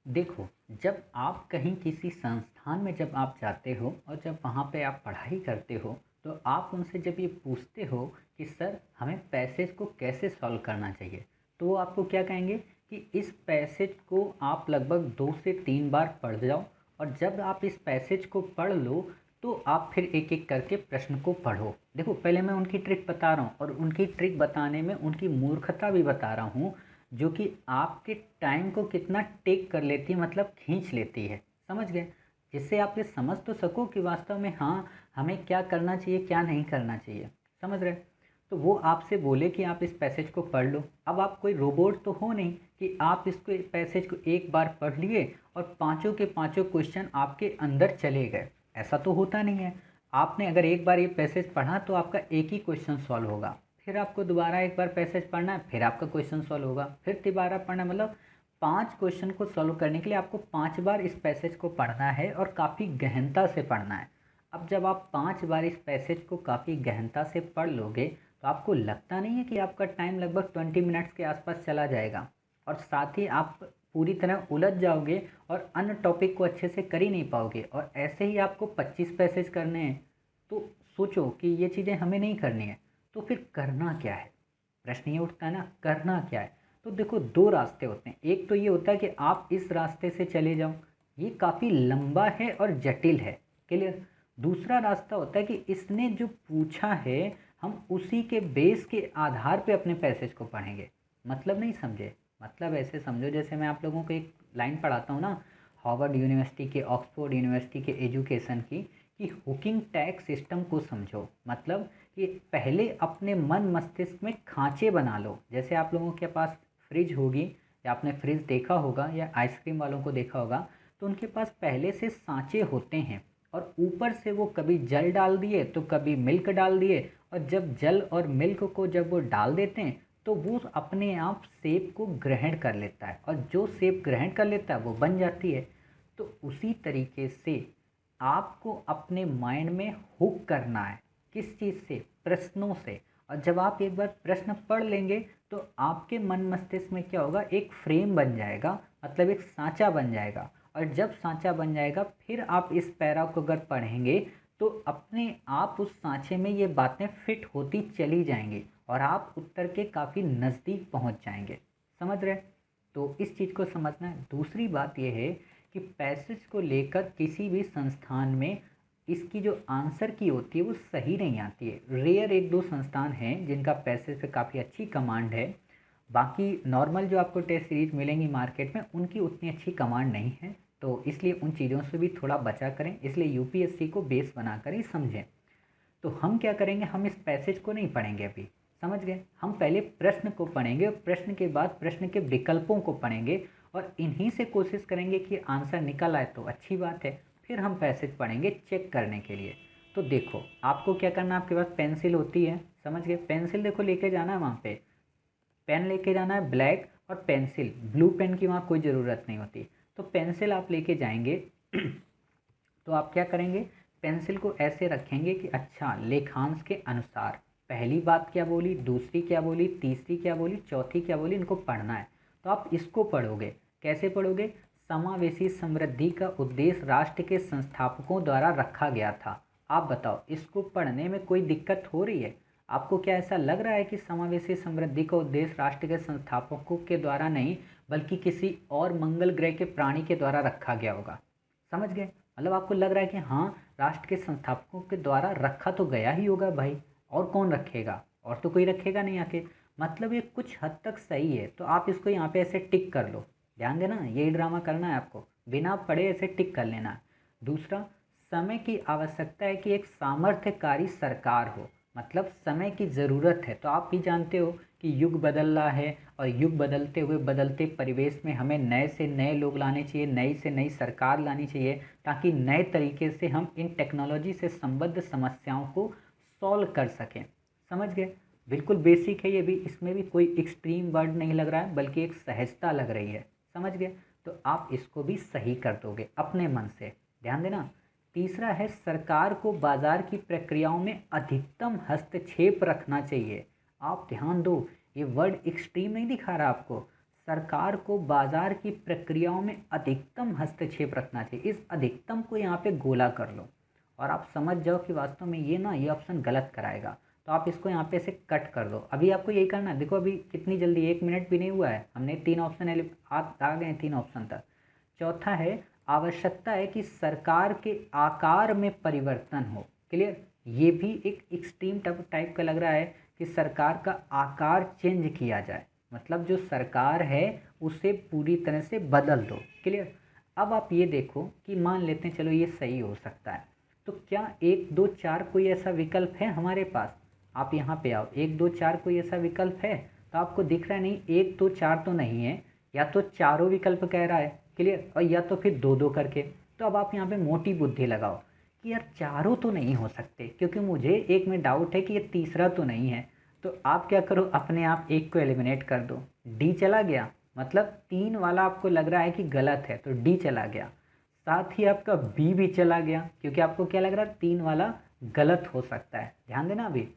देखो, जब आप कहीं किसी संस्थान में जब आप जाते हो और जब वहाँ पे आप पढ़ाई करते हो, तो आप उनसे जब ये पूछते हो कि सर हमें पैसेज को कैसे सॉल्व करना चाहिए, तो वो आपको क्या कहेंगे कि इस पैसेज को आप लगभग 2 से 3 बार पढ़ जाओ, और जब आप इस पैसेज को पढ़ लो तो आप फिर एक एक करके प्रश्न को पढ़ो। देखो, पहले मैं उनकी ट्रिक बता रहा हूँ, और उनकी ट्रिक बताने में उनकी मूर्खता भी बता रहा हूँ, जो कि आपके टाइम को कितना टेक कर लेती है, मतलब खींच लेती है। समझ गए? जिससे आप ये समझ तो सको कि वास्तव में हाँ हमें क्या करना चाहिए क्या नहीं करना चाहिए। समझ रहे? तो वो आपसे बोले कि आप इस पैसेज को पढ़ लो। अब आप कोई रोबोट तो हो नहीं कि आप इसको पैसेज को एक बार पढ़ लिए और पांचों के पांचों क्वेश्चन आपके अंदर चले गए। ऐसा तो होता नहीं है। आपने अगर एक बार ये पैसेज पढ़ा तो आपका एक ही क्वेश्चन सॉल्व होगा, फिर आपको दोबारा एक बार पैसेज पढ़ना है, फिर आपका क्वेश्चन सॉल्व होगा, फिर दोबारा पढ़ना, मतलब 5 क्वेश्चन को सॉल्व करने के लिए आपको 5 बार इस पैसेज को पढ़ना है और काफ़ी गहनता से पढ़ना है। अब जब आप 5 बार इस पैसेज को काफ़ी गहनता से पढ़ लोगे तो आपको लगता नहीं है कि आपका टाइम लगभग 20 मिनट्स के आसपास चला जाएगा, और साथ ही आप पूरी तरह उलझ जाओगे और अन्य टॉपिक को अच्छे से कर ही नहीं पाओगे। और ऐसे ही आपको 25 पैसेज करने हैं तो सोचो कि ये चीज़ें हमें नहीं करनी है, तो फिर करना क्या है? प्रश्न ये उठता है ना, करना क्या है? तो देखो, दो रास्ते होते हैं। एक तो ये होता है कि आप इस रास्ते से चले जाओ, ये काफ़ी लंबा है और जटिल है। क्लियर? दूसरा रास्ता होता है कि इसने जो पूछा है हम उसी के बेस के आधार पे अपने पैसेज को पढ़ेंगे। मतलब नहीं समझे? मतलब ऐसे समझो, जैसे मैं आप लोगों को एक लाइन पढ़ाता हूँ ना, हार्वर्ड यूनिवर्सिटी के, ऑक्सफोर्ड यूनिवर्सिटी के एजुकेशन की, कि हुकिंग टैग सिस्टम को समझो। मतलब कि पहले अपने मन मस्तिष्क में खांचे बना लो। जैसे आप लोगों के पास फ्रिज होगी, या आपने फ्रिज देखा होगा, या आइसक्रीम वालों को देखा होगा, तो उनके पास पहले से सांचे होते हैं और ऊपर से वो कभी जल डाल दिए तो कभी मिल्क डाल दिए, और जब जल और मिल्क को जब वो डाल देते हैं तो वो अपने आप सेब को ग्रहण कर लेता है, और जो सेब ग्रहण कर लेता है वो बन जाती है। तो उसी तरीके से आपको अपने माइंड में हुक करना है। किस चीज़ से? प्रश्नों से। और जब आप एक बार प्रश्न पढ़ लेंगे तो आपके मन मस्तिष्क में क्या होगा, एक फ्रेम बन जाएगा, मतलब एक सांचा बन जाएगा। और जब सांचा बन जाएगा फिर आप इस पैरा को अगर पढ़ेंगे तो अपने आप उस सांचे में ये बातें फिट होती चली जाएंगी और आप उत्तर के काफ़ी नज़दीक पहुंच जाएंगे। समझ रहे? तो इस चीज़ को समझना है। दूसरी बात यह है कि पैसेज को लेकर किसी भी संस्थान में इसकी जो आंसर की होती है वो सही नहीं आती है। रेयर एक दो संस्थान हैं जिनका पैसेज पे काफ़ी अच्छी कमांड है। बाकी नॉर्मल जो आपको टेस्ट सीरीज मिलेंगी मार्केट में, उनकी उतनी अच्छी कमांड नहीं है। तो इसलिए उन चीज़ों से भी थोड़ा बचा करें, इसलिए यूपीएससी को बेस बनाकर ही समझें। तो हम क्या करेंगे, हम इस पैसेज को नहीं पढ़ेंगे अभी। समझ गए? हम पहले प्रश्न को पढ़ेंगे और प्रश्न के बाद प्रश्न के विकल्पों को पढ़ेंगे और इन्हीं से कोशिश करेंगे कि आंसर निकल आए तो अच्छी बात है। फिर हम पैसेज पढ़ेंगे चेक करने के लिए। तो देखो, आपको क्या करना है, आपके पास पेंसिल होती है, समझ गए? पेंसिल देखो लेके जाना है वहाँ पे, पेन लेके जाना है ब्लैक, और पेंसिल ब्लू पेन की वहाँ कोई ज़रूरत नहीं होती। तो पेंसिल आप लेके जाएंगे तो आप क्या करेंगे, पेंसिल को ऐसे रखेंगे कि अच्छा लेखांश के अनुसार पहली बात क्या बोली, दूसरी क्या बोली, तीसरी क्या बोली, चौथी क्या बोली, इनको पढ़ना है। तो आप इसको पढ़ोगे। कैसे पढ़ोगे? समावेशी समृद्धि का उद्देश्य राष्ट्र के संस्थापकों द्वारा रखा गया था। आप बताओ, इसको पढ़ने में कोई दिक्कत हो रही है? आपको क्या ऐसा लग रहा है कि समावेशी समृद्धि का उद्देश्य राष्ट्र के संस्थापकों के द्वारा नहीं बल्कि किसी और मंगल ग्रह के प्राणी के द्वारा रखा गया होगा? समझ गए? मतलब आपको लग रहा है कि हाँ, राष्ट्र के संस्थापकों के द्वारा रखा तो गया ही होगा भाई, और कौन रखेगा, और तो कोई रखेगा नहीं आके। मतलब ये कुछ हद तक सही है, तो आप इसको यहाँ पे ऐसे टिक कर लो। ध्यान देना, यही ड्रामा करना है आपको, बिना पढ़े ऐसे टिक कर लेना है। दूसरा, समय की आवश्यकता है कि एक सामर्थ्यकारी सरकार हो। मतलब समय की ज़रूरत है। तो आप भी जानते हो कि युग बदल रहा है, और युग बदलते हुए बदलते परिवेश में हमें नए से नए लोग लाने चाहिए, नई से नई सरकार लानी चाहिए, ताकि नए तरीके से हम इन टेक्नोलॉजी से संबद्ध समस्याओं को सॉल्व कर सकें। समझ गए? बिल्कुल बेसिक है ये भी, इसमें भी कोई एक्सट्रीम वर्ड नहीं लग रहा है, बल्कि एक सहजता लग रही है। समझ गए? तो आप इसको भी सही कर दोगे अपने मन से। ध्यान देना। तीसरा है, सरकार को बाजार की प्रक्रियाओं में अधिकतम हस्तक्षेप रखना चाहिए। आप ध्यान दो, ये वर्ड एक्सट्रीम नहीं दिखा रहा आपको। सरकार को बाजार की प्रक्रियाओं में अधिकतम हस्तक्षेप रखना चाहिए। इस अधिकतम को यहाँ पे गोला कर लो और आप समझ जाओ कि वास्तव में ये ना, ये ऑप्शन गलत कराएगा। तो आप इसको यहाँ पे से कट कर दो। अभी आपको यही करना है। देखो अभी कितनी जल्दी, 1 मिनट भी नहीं हुआ है, हमने 3 ऑप्शन आ गए, 3 ऑप्शन तक। चौथा है, आवश्यकता है कि सरकार के आकार में परिवर्तन हो। क्लियर? ये भी एक एक्सट्रीम टाइप का लग रहा है कि सरकार का आकार चेंज किया जाए। मतलब जो सरकार है उसे पूरी तरह से बदल दो। क्लियर? अब आप ये देखो कि मान लेते हैं चलो ये सही हो सकता है, तो क्या 1 2 4 कोई ऐसा विकल्प है हमारे पास? आप यहाँ पे आओ, 1 2 4 कोई ऐसा विकल्प है? तो आपको दिख रहा है नहीं, 1 2 4 तो नहीं है, या तो चारों विकल्प कह रहा है। क्लियर? और या तो फिर 2 2 करके। तो अब आप यहाँ पे मोटी बुद्धि लगाओ कि यार चारों तो नहीं हो सकते, क्योंकि मुझे एक में डाउट है कि ये तीसरा तो नहीं है। तो आप क्या करो, अपने आप एक को एलिमिनेट कर दो। डी चला गया, मतलब 3 वाला आपको लग रहा है कि गलत है तो डी चला गया। साथ ही आपका बी भी चला गया, क्योंकि आपको क्या लग रहा है, 3 वाला गलत हो सकता है। ध्यान देना अभी।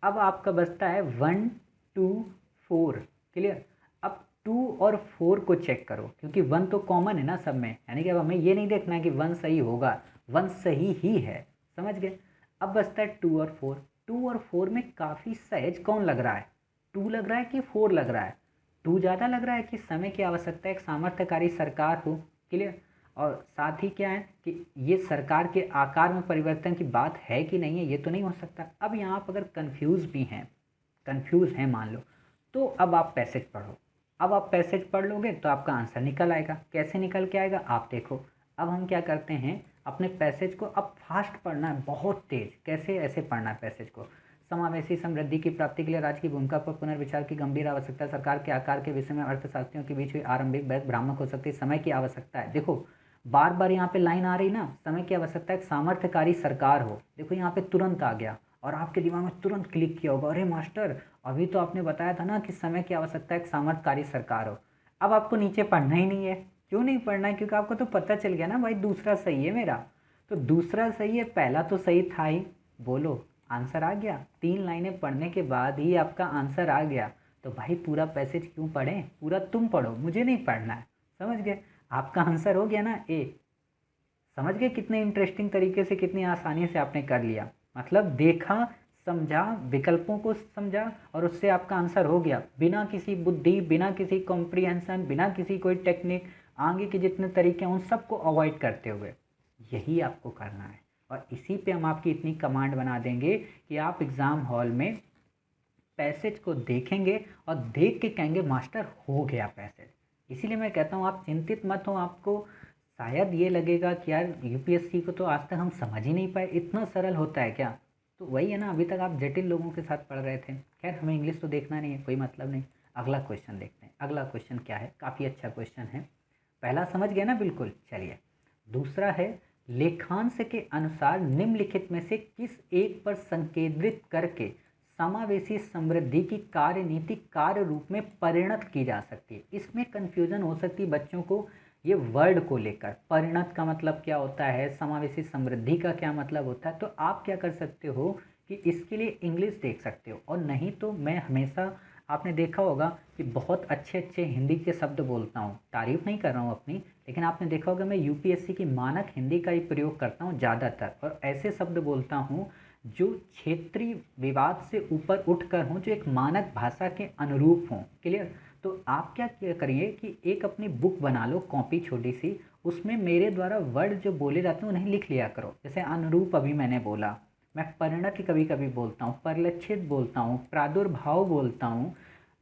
अब आपका बचता है 1 2 4। क्लियर? अब टू और फोर को चेक करो, क्योंकि वन तो कॉमन है ना सब में, यानी कि अब हमें ये नहीं देखना है कि वन सही होगा, वन सही ही है। समझ गए। अब बचता है टू और फोर। टू और फोर में काफ़ी सहज कौन लग रहा है, टू लग रहा है कि फोर लग रहा है? टू ज़्यादा लग रहा है कि समय की आवश्यकता एक सामर्थ्यकारी सरकार हो। क्लियर। और साथ ही क्या है कि ये सरकार के आकार में परिवर्तन की बात है कि नहीं है, ये तो नहीं हो सकता। अब यहाँ पर अगर कंफ्यूज हैं मान लो, तो अब आप पैसेज पढ़ो। अब आप पैसेज पढ़ लोगे तो आपका आंसर निकल आएगा। कैसे निकल के आएगा आप देखो। अब हम क्या करते हैं, अपने पैसेज को अब फास्ट पढ़ना है, बहुत तेज। कैसे? ऐसे पढ़ना है पैसेज को। समावेशी समृद्धि की प्राप्ति के लिए राज्य की भूमिका पर पुनर्विचार की गंभीर आवश्यकता। सरकार के आकार के विषय में अर्थशास्त्रियों के बीच हुई आरंभिक बहस भ्रामक हो सकती है। समय की आवश्यकता है। देखो बार बार यहाँ पे लाइन आ रही ना, समय की आवश्यकता एक सामर्थ्यकारी सरकार हो। देखो यहाँ पे तुरंत आ गया और आपके दिमाग में तुरंत क्लिक किया होगा, अरे मास्टर अभी तो आपने बताया था ना कि समय की आवश्यकता एक सामर्थ्यकारी सरकार हो। अब आपको नीचे पढ़ना ही नहीं है। क्यों नहीं पढ़ना है? क्योंकि आपको तो पता चल गया ना भाई दूसरा सही है मेरा। तो दूसरा सही है, पहला तो सही था ही। बोलो आंसर आ गया। 3 लाइनें पढ़ने के बाद ही आपका आंसर आ गया। तो भाई पूरा पैसेज क्यों पढ़ें? पूरा तुम पढ़ो, मुझे नहीं पढ़ना है। समझ गए। आपका आंसर हो गया ना ए। समझ गए कितने इंटरेस्टिंग तरीके से, कितनी आसानी से आपने कर लिया। मतलब देखा, समझा, विकल्पों को समझा और उससे आपका आंसर हो गया, बिना किसी बुद्धि, बिना किसी कॉम्प्रिहेंशन, बिना किसी कोई टेक्निक, आगे के जितने तरीके हैं उन सबको अवॉइड करते हुए। यही आपको करना है और इसी पे हम आपकी इतनी कमांड बना देंगे कि आप एग्ज़ाम हॉल में पैसेज को देखेंगे और देख के कहेंगे मास्टर हो गया पैसेज। इसीलिए मैं कहता हूँ आप चिंतित मत हो। आपको शायद ये लगेगा कि यार यूपीएससी को तो आज तक हम समझ ही नहीं पाए, इतना सरल होता है क्या? तो वही है ना, अभी तक आप जटिल लोगों के साथ पढ़ रहे थे। खैर हमें इंग्लिश तो देखना नहीं है, कोई मतलब नहीं। अगला क्वेश्चन देखते हैं। अगला क्वेश्चन क्या है? काफ़ी अच्छा क्वेश्चन है। पहला समझ गया ना बिल्कुल। चलिए दूसरा है, लेखांश के अनुसार निम्नलिखित में से किस एक पर संकेंद्रित करके समावेशी समृद्धि की कार्यनीति कार्य रूप में परिणत की जा सकती है। इसमें कंफ्यूजन हो सकती है बच्चों को, ये वर्ड को लेकर। परिणत का मतलब क्या होता है, समावेशी समृद्धि का क्या मतलब होता है। तो आप क्या कर सकते हो कि इसके लिए इंग्लिश देख सकते हो, और नहीं तो मैं हमेशा, आपने देखा होगा कि बहुत अच्छे अच्छे हिंदी के शब्द बोलता हूँ, तारीफ नहीं कर रहा हूँ अपनी, लेकिन आपने देखा होगा मैं यूपीएससी की मानक हिंदी का ही प्रयोग करता हूँ ज़्यादातर, और ऐसे शब्द बोलता हूँ जो क्षेत्रीय विवाद से ऊपर उठकर हों, जो एक मानक भाषा के अनुरूप हों। क्लियर। तो आप क्या करिए कि एक अपनी बुक बना लो, कॉपी छोटी सी, उसमें मेरे द्वारा वर्ड जो बोले जाते हैं उन्हें लिख लिया करो। जैसे अनुरूप अभी मैंने बोला, मैं परिणत कभी कभी बोलता हूँ, परिलक्षित बोलता हूँ, प्रादुर्भाव बोलता हूँ,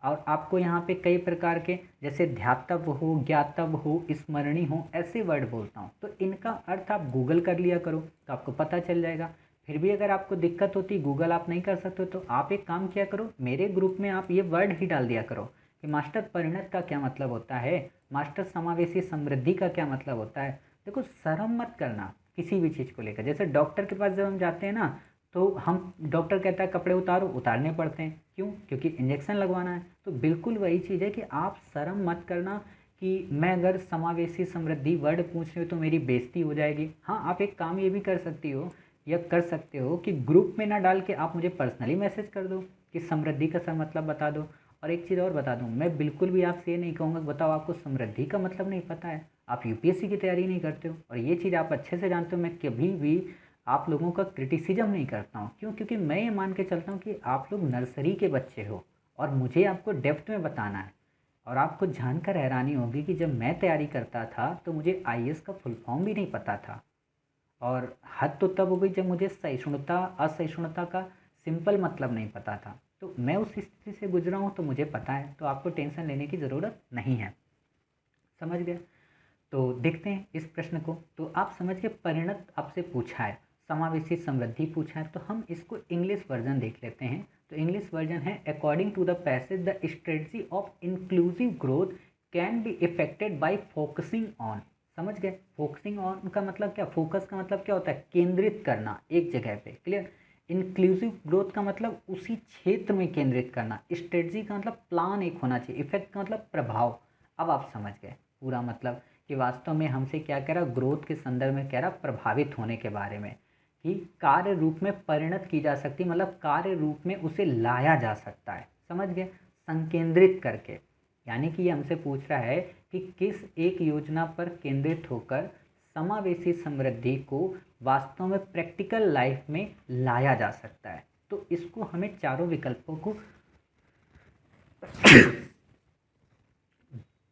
और आपको यहाँ पे कई प्रकार के जैसे ध्यातव्य हो, ज्ञातव्य हो, स्मरणीय हो, ऐसे वर्ड बोलता हूँ। तो इनका अर्थ आप गूगल कर लिया करो तो आपको पता चल जाएगा। फिर भी अगर आपको दिक्कत होती, गूगल आप नहीं कर सकते, तो आप एक काम किया करो, मेरे ग्रुप में आप ये वर्ड ही डाल दिया करो कि मास्टर परिणत का क्या मतलब होता है, मास्टर समावेशी समृद्धि का क्या मतलब होता है। देखो शर्म मत करना किसी भी चीज़ को लेकर। जैसे डॉक्टर के पास जब हम जाते हैं ना, तो हम, डॉक्टर कहता है कपड़े उतारो, उतारने पड़ते हैं। क्यों? क्योंकि इंजेक्शन लगवाना है। तो बिल्कुल वही चीज़ है कि आप शर्म मत करना कि मैं अगर समावेशी समृद्धि वर्ड पूछ रही हूँ तो मेरी बेइज्जती हो जाएगी। हाँ आप एक काम ये भी कर सकती हो, या कर सकते हो कि ग्रुप में ना डाल के आप मुझे पर्सनली मैसेज कर दो कि समृद्धि का सर मतलब बता दो। और एक चीज़ और बता दूँ, मैं बिल्कुल भी आपसे ये नहीं कहूँगा कि बताओ आपको समृद्धि का मतलब नहीं पता है, आप यूपीएससी की तैयारी नहीं करते हो, और ये चीज़ आप अच्छे से जानते हो। मैं कभी भी आप लोगों का क्रिटिसिज्म नहीं करता हूँ। क्यों? क्योंकि मैं ये मान के चलता हूँ कि आप लोग नर्सरी के बच्चे हो और मुझे आपको डेप्थ में बताना है। और आपको जानकर हैरानी होगी कि जब मैं तैयारी करता था तो मुझे आईएएस का फुल फॉर्म भी नहीं पता था, और हद तो तब हो गई जब मुझे सहिष्णुता असहिष्णुता का सिंपल मतलब नहीं पता था। तो मैं उस स्थिति से गुजरा हूँ तो मुझे पता है, तो आपको टेंशन लेने की ज़रूरत नहीं है। समझ गए। तो देखते हैं इस प्रश्न को। तो आप समझ के, परिणत आपसे पूछा है, समावेशी समृद्धि पूछा है, तो हम इसको इंग्लिश वर्जन देख लेते हैं। तो इंग्लिश वर्जन है, according to the passage the strategy of inclusive growth can be effected by focusing on. समझ गए। फोकसिंग ऑन का मतलब क्या, फोकस का मतलब क्या होता है, केंद्रित करना एक जगह पे। क्लियर। इंक्लूसिव ग्रोथ का मतलब उसी क्षेत्र में केंद्रित करना। स्ट्रेटजी का मतलब प्लान एक होना चाहिए। इफेक्ट का मतलब प्रभाव। अब आप समझ गए पूरा मतलब कि वास्तव में हमसे क्या कह रहा, ग्रोथ के संदर्भ में कह रहा, प्रभावित होने के बारे में, कि कार्य रूप में परिणत की जा सकती, मतलब कार्य रूप में उसे लाया जा सकता है। समझ गए। संकेंद्रित करके, यानी कि ये हमसे पूछ रहा है कि किस एक योजना पर केंद्रित होकर समावेशी समृद्धि को वास्तव में प्रैक्टिकल लाइफ में लाया जा सकता है। तो इसको हमें चारों विकल्पों को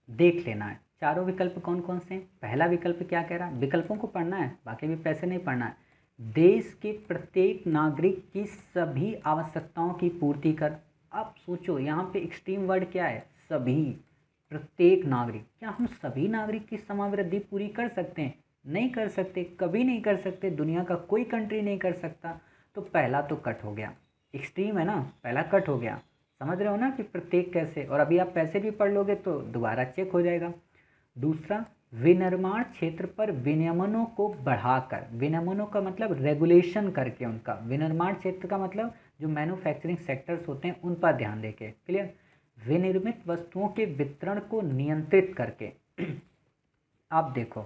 देख लेना है। चारों विकल्प कौन कौन से हैं? पहला विकल्प क्या कह रहा है? विकल्पों को पढ़ना है, बाकी भी पैसे नहीं पढ़ना है। देश के प्रत्येक नागरिक की सभी आवश्यकताओं की पूर्ति कर। अब सोचो यहाँ पे एक्सट्रीम वर्ड क्या है? सभी, प्रत्येक नागरिक। क्या हम सभी नागरिक की समृद्धि पूरी कर सकते हैं? नहीं कर सकते, कभी नहीं कर सकते, दुनिया का कोई कंट्री नहीं कर सकता। तो पहला तो कट हो गया, एक्सट्रीम है ना, पहला कट हो गया। समझ रहे हो ना कि प्रत्येक कैसे, और अभी आप पैसे भी पढ़ लोगे तो दोबारा चेक हो जाएगा। दूसरा, विनिर्माण क्षेत्र पर विनियमनों को बढ़ाकर। विनियमनों का मतलब रेगुलेशन करके उनका, विनिर्माण क्षेत्र का मतलब जो मैन्युफैक्चरिंग सेक्टर्स होते हैं उन पर ध्यान देके। क्लियर? विनिर्मित वस्तुओं के वितरण को नियंत्रित करके। आप देखो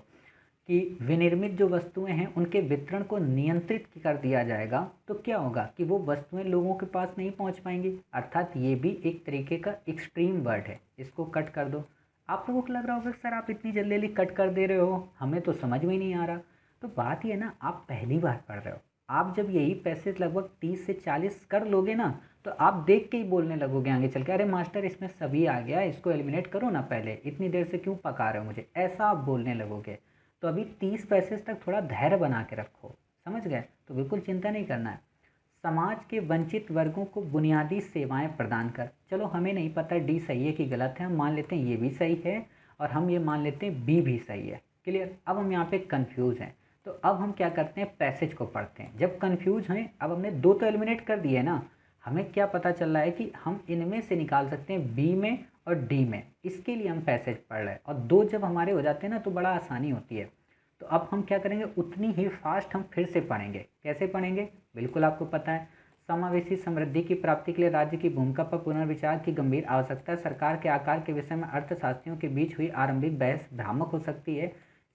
कि विनिर्मित जो वस्तुएं हैं उनके वितरण को नियंत्रित कर दिया जाएगा तो क्या होगा कि वो वस्तुएं लोगों के पास नहीं पहुंच पाएंगी। अर्थात ये भी एक तरीके का एक्सट्रीम वर्ड है, इसको कट कर दो। आप लोगों को लग रहा होगा सर आप इतनी जल्दी जल्दी कट कर दे रहे हो, हमें तो समझ में ही नहीं आ रहा। तो बात ये ना, आप पहली बार पढ़ रहे हो। आप जब यही पैसेज लगभग 30 से 40 कर लोगे ना तो आप देख के ही बोलने लगोगे आगे चल के, अरे मास्टर इसमें सभी आ गया, इसको एलिमिनेट करो ना, पहले इतनी देर से क्यों पका रहे हो मुझे, ऐसा आप बोलने लगोगे। तो अभी 30 पैसेज तक थोड़ा धैर्य बना के रखो, समझ गए? तो बिल्कुल चिंता नहीं करना है। समाज के वंचित वर्गों को बुनियादी सेवाएं प्रदान कर। चलो हमें नहीं पता डी सही है कि गलत है, हम मान लेते हैं ये भी सही है और हम ये मान लेते हैं बी भी सही है। क्लियर? अब हम यहाँ पे कंफ्यूज हैं तो अब हम क्या करते हैं, पैसेज को पढ़ते हैं। जब कंफ्यूज हैं, अब हमने दो तो एलिमिनेट कर दिए ना, हमें क्या पता चल रहा है कि हम इनमें से निकाल सकते हैं बी में और डी में, इसके लिए हम पैसेज पढ़ रहे हैं। और दो जब हमारे हो जाते हैं ना तो बड़ा आसानी होती है। तो अब हम क्या करेंगे, उतनी ही फास्ट हम फिर से पढ़ेंगे। कैसे पढ़ेंगे? बिल्कुल आपको पता है, समावेशी समृद्धि की प्राप्ति के लिए राज्य की भूमिका पर पुनर्विचार की गंभीर आवश्यकता है। सरकार के आकार के विषय में अर्थशास्त्रियों के बीच हुई आरंभिक बहस भ्रामक हो सकती है।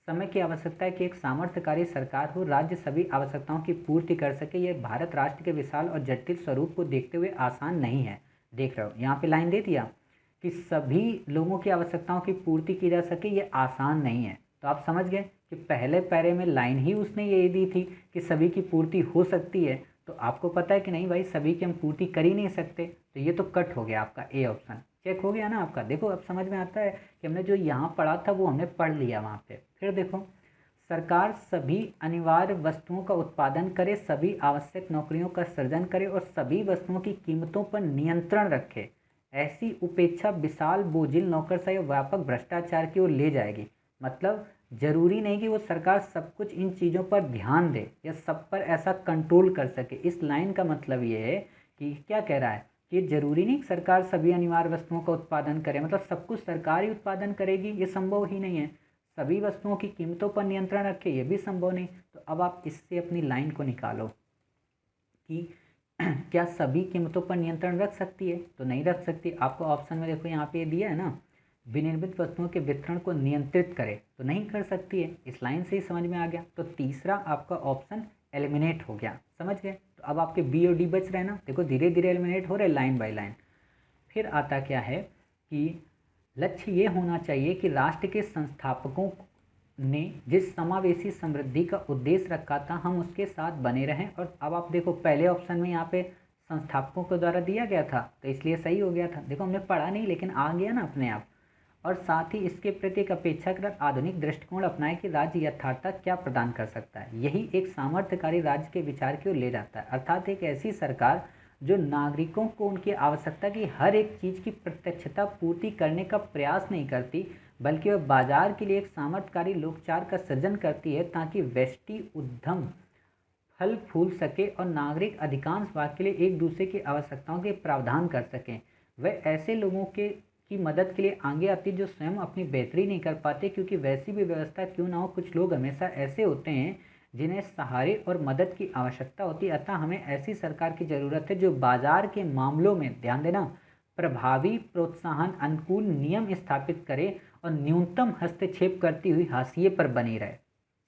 समय की आवश्यकता है कि एक सामर्थ्यकारी सरकार हो, राज्य सभी आवश्यकताओं की पूर्ति कर सके। यह भारत राष्ट्र के विशाल और जटिल स्वरूप को देखते हुए आसान नहीं है। देख रहे हो यहाँ पे लाइन दे दिया कि सभी लोगों की आवश्यकताओं की पूर्ति की जा सके, ये आसान नहीं है। तो आप समझ गए कि पहले पैरे में लाइन ही उसने ये दी थी कि सभी की पूर्ति हो सकती है। तो आपको पता है कि नहीं भाई, सभी की हम पूर्ति कर ही नहीं सकते, तो ये तो कट हो गया आपका ए ऑप्शन। चेक हो गया ना आपका? देखो अब समझ में आता है कि हमने जो यहाँ पढ़ा था वो हमने पढ़ लिया वहाँ पे। फिर देखो, सरकार सभी अनिवार्य वस्तुओं का उत्पादन करे, सभी आवश्यक नौकरियों का सृजन करे और सभी वस्तुओं की कीमतों पर नियंत्रण रखे। ऐसी उपेक्षा विशाल बोझिल नौकरशाही और व्यापक भ्रष्टाचार की ओर ले जाएगी। मतलब जरूरी नहीं कि वो सरकार सब कुछ इन चीज़ों पर ध्यान दे या सब पर ऐसा कंट्रोल कर सके। इस लाइन का मतलब ये है कि क्या कह रहा है कि जरूरी नहीं सरकार सभी अनिवार्य वस्तुओं का उत्पादन करे, मतलब सब कुछ सरकार ही उत्पादन करेगी, ये संभव ही नहीं है। सभी वस्तुओं की कीमतों पर नियंत्रण रखे, ये भी संभव नहीं। तो अब आप इससे अपनी लाइन को निकालो कि क्या सभी कीमतों पर नियंत्रण रख सकती है? तो नहीं रख सकती। आपको ऑप्शन में देखो यहाँ पे दिया है ना, विनिर्मित वस्तुओं के वितरण को नियंत्रित करे, तो नहीं कर सकती है। इस लाइन से ही समझ में आ गया। तो तीसरा आपका ऑप्शन एलिमिनेट हो गया, समझ गए? तो अब आपके बी और डी बच रहे ना, देखो धीरे धीरे एलिमिनेट हो रहे लाइन बाय लाइन। फिर आता क्या है कि लक्ष्य ये होना चाहिए कि राष्ट्र के संस्थापकों ने जिस समावेशी समृद्धि का उद्देश्य रखा था हम उसके साथ बने रहें। और अब आप देखो पहले ऑप्शन में यहाँ पे संस्थापकों के द्वारा दिया गया था तो इसलिए सही हो गया था। देखो हमने पढ़ा नहीं लेकिन आ गया ना अपने आप। और साथ ही इसके प्रति एक अपेक्षाकृत आधुनिक दृष्टिकोण अपनाए कि राज्य यथार्थता क्या प्रदान कर सकता है। यही एक सामर्थ्यकारी राज्य के विचार की ओर ले जाता है। अर्थात एक ऐसी सरकार जो नागरिकों को उनकी आवश्यकता की हर एक चीज़ की प्रत्यक्षता पूर्ति करने का प्रयास नहीं करती, बल्कि वह बाजार के लिए एक सामर्थ्यकारी लोकचार का सृजन करती है ताकि व्यष्टि उद्यम फल फूल सके और नागरिक अधिकांश भाग के लिए एक दूसरे की आवश्यकताओं के प्रावधान कर सकें। वह ऐसे लोगों के की मदद के लिए आगे आती जो स्वयं अपनी बेहतरी नहीं कर पाते, क्योंकि वैसी भी व्यवस्था क्यों ना हो, कुछ लोग हमेशा ऐसे होते हैं जिन्हें सहारे और मदद की आवश्यकता होती है। अतः हमें ऐसी सरकार की ज़रूरत है जो बाजार के मामलों में, ध्यान देना, प्रभावी प्रोत्साहन अनुकूल नियम स्थापित करे और न्यूनतम हस्तक्षेप करती हुई हाशिए पर बनी रहे।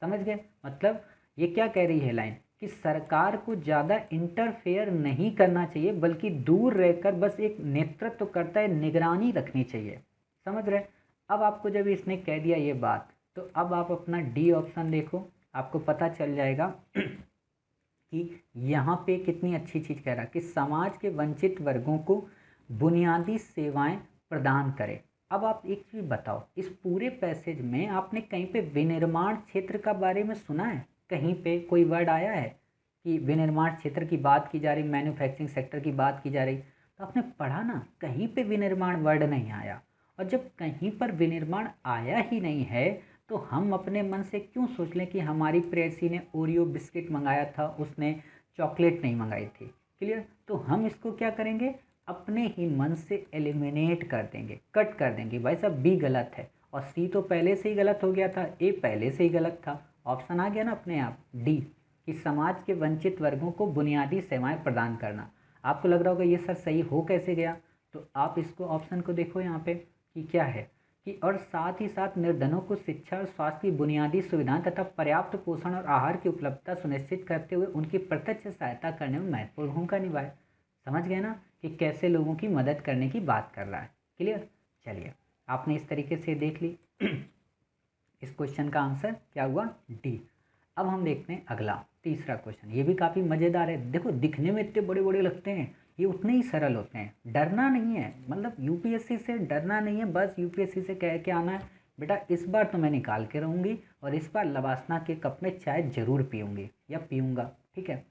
समझ गए? मतलब ये क्या कह रही है लाइन कि सरकार को ज़्यादा इंटरफेयर नहीं करना चाहिए, बल्कि दूर रहकर बस एक नेतृत्व करता है, निगरानी रखनी चाहिए। समझ रहे? अब आपको जब इसने कह दिया ये बात, तो अब आप अपना डी ऑप्शन देखो, आपको पता चल जाएगा कि यहाँ पे कितनी अच्छी चीज़ कह रहा है कि समाज के वंचित वर्गों को बुनियादी सेवाएं प्रदान करें। अब आप एक चीज़ बताओ, इस पूरे पैसेज में आपने कहीं पे विनिर्माण क्षेत्र का बारे में सुना है? कहीं पे कोई वर्ड आया है कि विनिर्माण क्षेत्र की बात की जा रही, मैन्युफैक्चरिंग सेक्टर की बात की जा रही? तो आपने पढ़ा ना, कहीं पे विनिर्माण वर्ड नहीं आया। और जब कहीं पर विनिर्माण आया ही नहीं है, तो हम अपने मन से क्यों सोच लें कि हमारी प्रेयसी ने ओरियो बिस्किट मंगाया था, उसने चॉकलेट नहीं मंगाई थी। क्लियर? तो हम इसको क्या करेंगे, अपने ही मन से एलिमिनेट कर देंगे, कट कर देंगे। भाई साहब बी गलत है और सी तो पहले से ही गलत हो गया था, ए पहले से ही गलत था। ऑप्शन आ गया ना अपने आप, डी, कि समाज के वंचित वर्गों को बुनियादी सेवाएं प्रदान करना। आपको लग रहा होगा ये सर सही हो कैसे गया? तो आप इसको ऑप्शन को देखो यहाँ पे कि क्या है कि और साथ ही साथ निर्धनों को शिक्षा और स्वास्थ्य की बुनियादी सुविधाएं तथा पर्याप्त पोषण और आहार की उपलब्धता सुनिश्चित करते हुए उनकी प्रत्यक्ष सहायता करने में महत्वपूर्ण भूमिका निभाए। समझ गए ना कि कैसे लोगों की मदद करने की बात कर रहा है। क्लियर? चलिए, आपने इस तरीके से देख ली। इस क्वेश्चन का आंसर क्या हुआ? डी। अब हम देखते हैं अगला तीसरा क्वेश्चन। ये भी काफ़ी मज़ेदार है। देखो दिखने में इतने बड़े बड़े लगते हैं, ये उतने ही सरल होते हैं। डरना नहीं है, मतलब यूपीएससी से डरना नहीं है, बस यूपीएससी से कह के आना है बेटा इस बार तो मैं निकाल के रहूँगी और इस बार लवासना के कप में चाय जरूर पीऊँगी या पीऊँगा। ठीक है,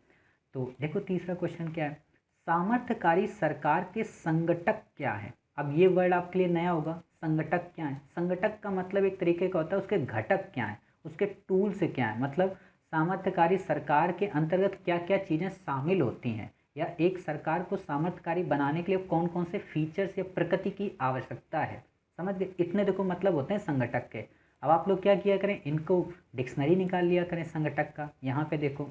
तो देखो तीसरा क्वेश्चन क्या है, सामर्थ्यकारी सरकार के संगठक क्या है? अब ये वर्ड आपके लिए नया होगा। संगठक क्या है? संगठक का मतलब एक तरीके का होता है उसके घटक क्या है, उसके टूल से क्या है, मतलब सामर्थ्यकारी सरकार के अंतर्गत क्या क्या चीज़ें शामिल होती हैं, या एक सरकार को सामर्थ्यकारी बनाने के लिए कौन कौन से फीचर्स या प्रकृति की आवश्यकता है। समझ गए? इतने देखो मतलब होते हैं संगठक के। अब आप लोग क्या किया करें, इनको डिक्शनरी निकाल लिया करें संगठक का। यहाँ पे देखो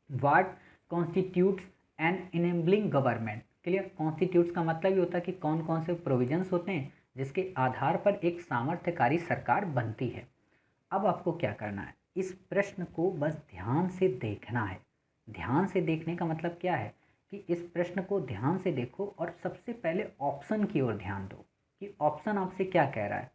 what constitutes an enabling government. Clear? Constitutes का मतलब ये होता है कि कौन कौन से प्रोविजंस होते हैं जिसके आधार पर एक सामर्थ्यकारी सरकार बनती है। अब आपको क्या करना है, इस प्रश्न को बस ध्यान से देखना है। ध्यान से देखने का मतलब क्या है कि इस प्रश्न को ध्यान से देखो और सबसे पहले ऑप्शन की ओर ध्यान दो कि ऑप्शन आपसे क्या कह रहा है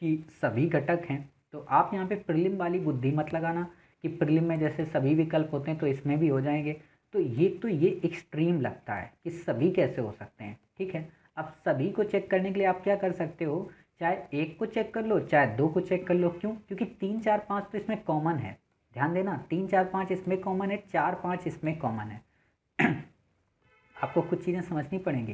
कि सभी घटक हैं। तो आप यहाँ पे प्रीलिम वाली बुद्धि मत लगाना कि प्रीलिम में जैसे सभी विकल्प होते हैं तो इसमें भी हो जाएंगे। तो ये एक्सट्रीम लगता है कि सभी कैसे हो सकते हैं। ठीक है, अब सभी को चेक करने के लिए आप क्या कर सकते हो, चाहे एक को चेक कर लो चाहे दो को चेक कर लो। क्यों? क्योंकि 3 4 5 तो इसमें कॉमन है। ध्यान देना, 3 4 5 इसमें कॉमन है, 4 5 इसमें कॉमन है। आपको कुछ चीज़ें समझनी पड़ेंगी।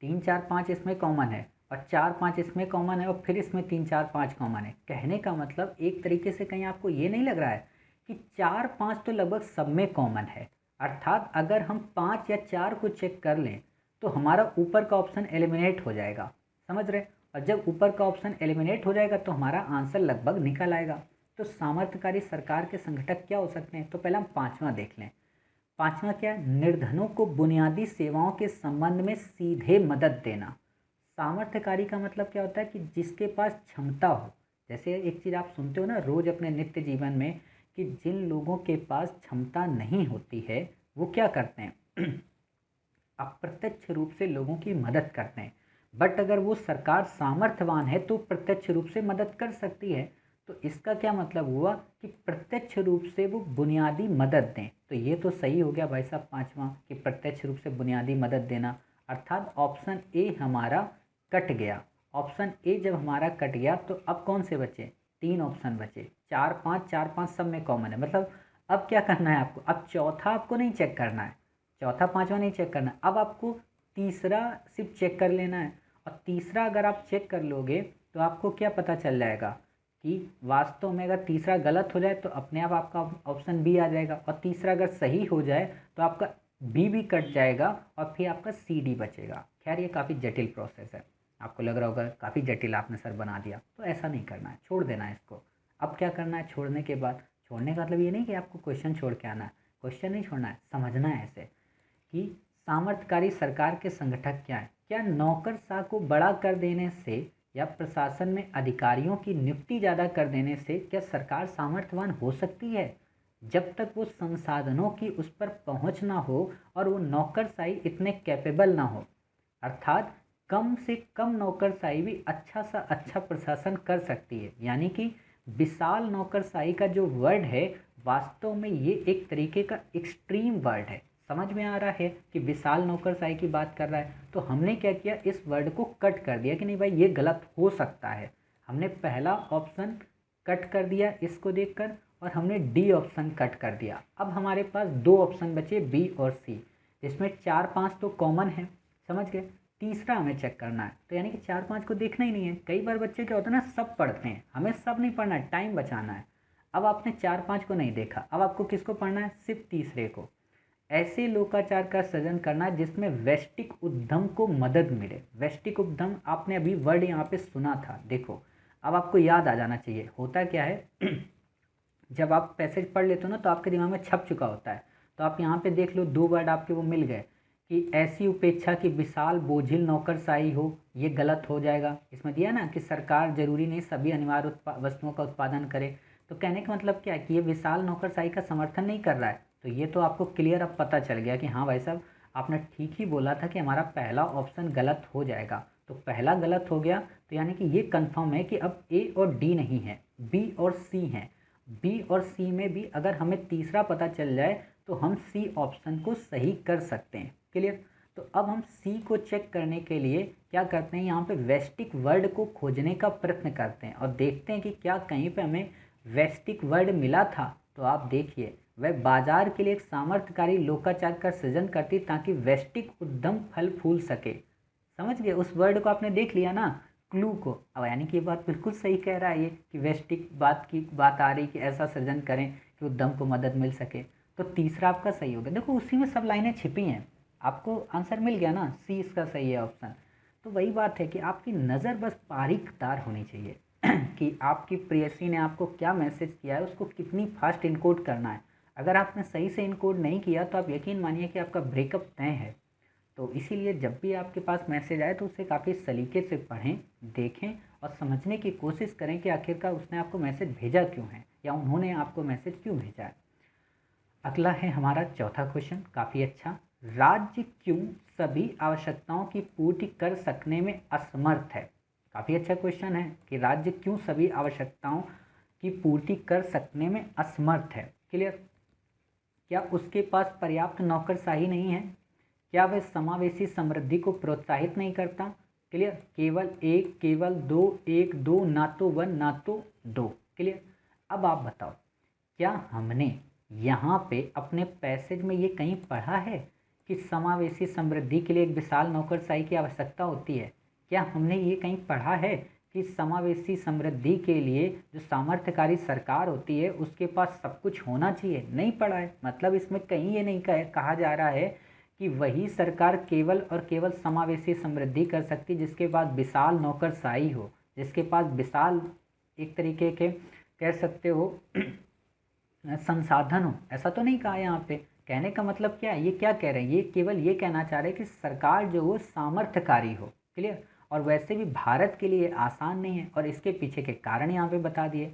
3 4 5 इसमें कॉमन है और 4 5 इसमें कॉमन है और फिर इसमें 3 4 5 कॉमन है। कहने का मतलब एक तरीके से कहीं आपको ये नहीं लग रहा है कि 4 5 तो लगभग सब में कॉमन है। अर्थात अगर हम 5 या 4 को चेक कर लें तो हमारा ऊपर का ऑप्शन एलिमिनेट हो जाएगा। समझ रहे? और जब ऊपर का ऑप्शन एलिमिनेट हो जाएगा तो हमारा आंसर लगभग निकल आएगा। तो सामर्थ्यकारी सरकार के संगठक क्या हो सकते हैं? तो पहले हम पाँचवा देख लें। पांचवा क्या है? निर्धनों को बुनियादी सेवाओं के संबंध में सीधे मदद देना। सामर्थ्यकारी का मतलब क्या होता है कि जिसके पास क्षमता हो। जैसे एक चीज़ आप सुनते हो ना रोज अपने नित्य जीवन में कि जिन लोगों के पास क्षमता नहीं होती है वो क्या करते हैं अप्रत्यक्ष रूप से लोगों की मदद करते हैं। बट अगर वो सरकार सामर्थ्यवान है तो प्रत्यक्ष रूप से मदद कर सकती है। तो इसका क्या मतलब हुआ कि प्रत्यक्ष रूप से वो बुनियादी मदद दें। तो ये तो सही हो गया भाई साहब पांचवा, कि प्रत्यक्ष रूप से बुनियादी मदद देना। अर्थात ऑप्शन ए हमारा कट गया। ऑप्शन ए जब हमारा कट गया तो अब कौन से बचे? 3 ऑप्शन बचे। 4 5 सब में कॉमन है। मतलब अब क्या करना है आपको? अब चौथा आपको नहीं चेक करना है, चौथा पांचवा नहीं चेक करना है। अब आपको तीसरा सिर्फ चेक कर लेना है। और तीसरा अगर आप चेक कर लोगे तो आपको क्या पता चल जाएगा कि वास्तव में अगर तीसरा गलत हो जाए तो अपने आप आपका ऑप्शन बी आ जाएगा, और तीसरा अगर सही हो जाए तो आपका बी भी कट जाएगा और फिर आपका सी डी बचेगा। खैर ये काफ़ी जटिल प्रोसेस है, आपको लग रहा होगा काफ़ी जटिल आपने सर बना दिया। तो ऐसा नहीं करना है, छोड़ देना है इसको। अब क्या करना है छोड़ने के बाद? छोड़ने का मतलब ये नहीं कि आपको क्वेश्चन छोड़ के आना है, क्वेश्चन नहीं छोड़ना है, समझना है ऐसे कि सामर्थ्यकारी सरकार के संगठक क्या है। क्या नौकरशाह को बड़ा कर देने से या प्रशासन में अधिकारियों की नियुक्ति ज़्यादा कर देने से क्या सरकार सामर्थ्यवान हो सकती है? जब तक वो संसाधनों की उस पर पहुंच ना हो और वो नौकरशाही इतने कैपेबल ना हो। अर्थात कम से कम नौकरशाही भी अच्छा सा अच्छा प्रशासन कर सकती है। यानी कि विशाल नौकरशाही का जो वर्ड है, वास्तव में ये एक तरीके का एक्सट्रीम वर्ड है। समझ में आ रहा है कि विशाल नौकरशाही की बात कर रहा है। तो हमने क्या किया, इस वर्ड को कट कर दिया कि नहीं भाई ये गलत हो सकता है। हमने पहला ऑप्शन कट कर दिया इसको देखकर, और हमने डी ऑप्शन कट कर दिया। अब हमारे पास दो ऑप्शन बचे, बी और सी, जिसमें 4 5 तो कॉमन है, समझ गए। तीसरा हमें चेक करना है, तो यानी कि 4 5 को देखना ही नहीं है। कई बार बच्चे क्या होता है ना, सब पढ़ते हैं, हमें सब नहीं पढ़ना है, टाइम बचाना है। अब आपने 4 5 को नहीं देखा, अब आपको किसको पढ़ना है, सिर्फ तीसरे को। ऐसे लोकाचार का सृजन करना जिसमें वैश्विक उद्यम को मदद मिले। वैश्विक उद्यम, आपने अभी वर्ड यहाँ पे सुना था, देखो अब आपको याद आ जाना चाहिए। होता क्या है जब आप पैसेज पढ़ लेते हो ना, तो आपके दिमाग में छप चुका होता है। तो आप यहाँ पे देख लो, दो वर्ड आपके वो मिल गए कि ऐसी उपेक्षा की विशाल बोझिल नौकरशाही हो, ये गलत हो जाएगा। इसमें दिया ना कि सरकार जरूरी नहीं सभी अनिवार्य वस्तुओं का उत्पादन करे। तो कहने का मतलब क्या है कि ये विशाल नौकरशाही का समर्थन नहीं कर रहा है। तो ये तो आपको क्लियर अब पता चल गया कि हाँ भाई साहब, आपने ठीक ही बोला था कि हमारा पहला ऑप्शन गलत हो जाएगा। तो पहला गलत हो गया, तो यानी कि ये कंफर्म है कि अब ए और डी नहीं है, बी और सी हैं। बी और सी में भी अगर हमें तीसरा पता चल जाए तो हम सी ऑप्शन को सही कर सकते हैं। क्लियर। तो अब हम सी को चेक करने के लिए क्या करते हैं, यहाँ पे वैश्विक वर्ड को खोजने का प्रयत्न करते हैं और देखते हैं कि क्या कहीं पे हमें वैश्विक वर्ड मिला था। तो आप देखिए, वह बाजार के लिए एक सामर्थ्यकारी लोकाचार का सृजन करती ताकि वैश्विक उद्यम फल फूल सके। समझ गए, उस वर्ड को आपने देख लिया ना, क्लू को। अब यानी कि ये बात बिल्कुल सही कह रहा है ये, कि वैश्विक बात की बात आ रही कि ऐसा सृजन करें कि उद्यम को मदद मिल सके। तो तीसरा आपका सही हो गया। देखो उसी में सब लाइनें छिपी हैं, आपको आंसर मिल गया ना, सी इसका सही है ऑप्शन। तो वही बात है कि आपकी नज़र बस बारीकदार होनी चाहिए कि आपकी प्रेयसी ने आपको क्या मैसेज किया है, उसको कितनी फास्ट इनकोड करना है। अगर आपने सही से इनकोड नहीं किया तो आप यकीन मानिए कि आपका ब्रेकअप तय है। तो इसीलिए जब भी आपके पास मैसेज आए तो उसे काफ़ी सलीके से पढ़ें, देखें और समझने की कोशिश करें कि आखिरकार उसने आपको मैसेज भेजा क्यों है, या उन्होंने आपको मैसेज क्यों भेजा है। अगला है हमारा चौथा क्वेश्चन, काफ़ी अच्छा। राज्य क्यों सभी आवश्यकताओं की पूर्ति कर सकने में असमर्थ है। काफ़ी अच्छा क्वेश्चन है कि राज्य क्यों सभी आवश्यकताओं की पूर्ति कर सकने में असमर्थ है। क्लियर। क्या उसके पास पर्याप्त नौकरशाही नहीं है, क्या वह समावेशी समृद्धि को प्रोत्साहित नहीं करता। क्लियर। केवल एक, केवल दो, एक दो, ना तो वन ना तो दो। क्लियर। अब आप बताओ, क्या हमने यहाँ पे अपने पैसेज में ये कहीं पढ़ा है कि समावेशी समृद्धि के लिए एक विशाल नौकरशाही की आवश्यकता होती है। क्या हमने ये कहीं पढ़ा है कि समावेशी समृद्धि के लिए जो सामर्थ्यकारी सरकार होती है उसके पास सब कुछ होना चाहिए। नहीं पढ़ा है, मतलब इसमें कहीं ये नहीं कहा जा रहा है कि वही सरकार केवल और केवल समावेशी समृद्धि कर सकती जिसके पास विशाल नौकरशाही हो, जिसके पास विशाल एक तरीके के कह सकते हो संसाधन हो। ऐसा तो नहीं कहा यहाँ पे। कहने का मतलब क्या है, ये क्या कह रहे हैं, ये केवल ये कहना चाह रहे हैं कि सरकार जो हो सामर्थ्यकारी हो। क्लियर। और वैसे भी भारत के लिए आसान नहीं है, और इसके पीछे के कारण यहाँ पे बता दिए।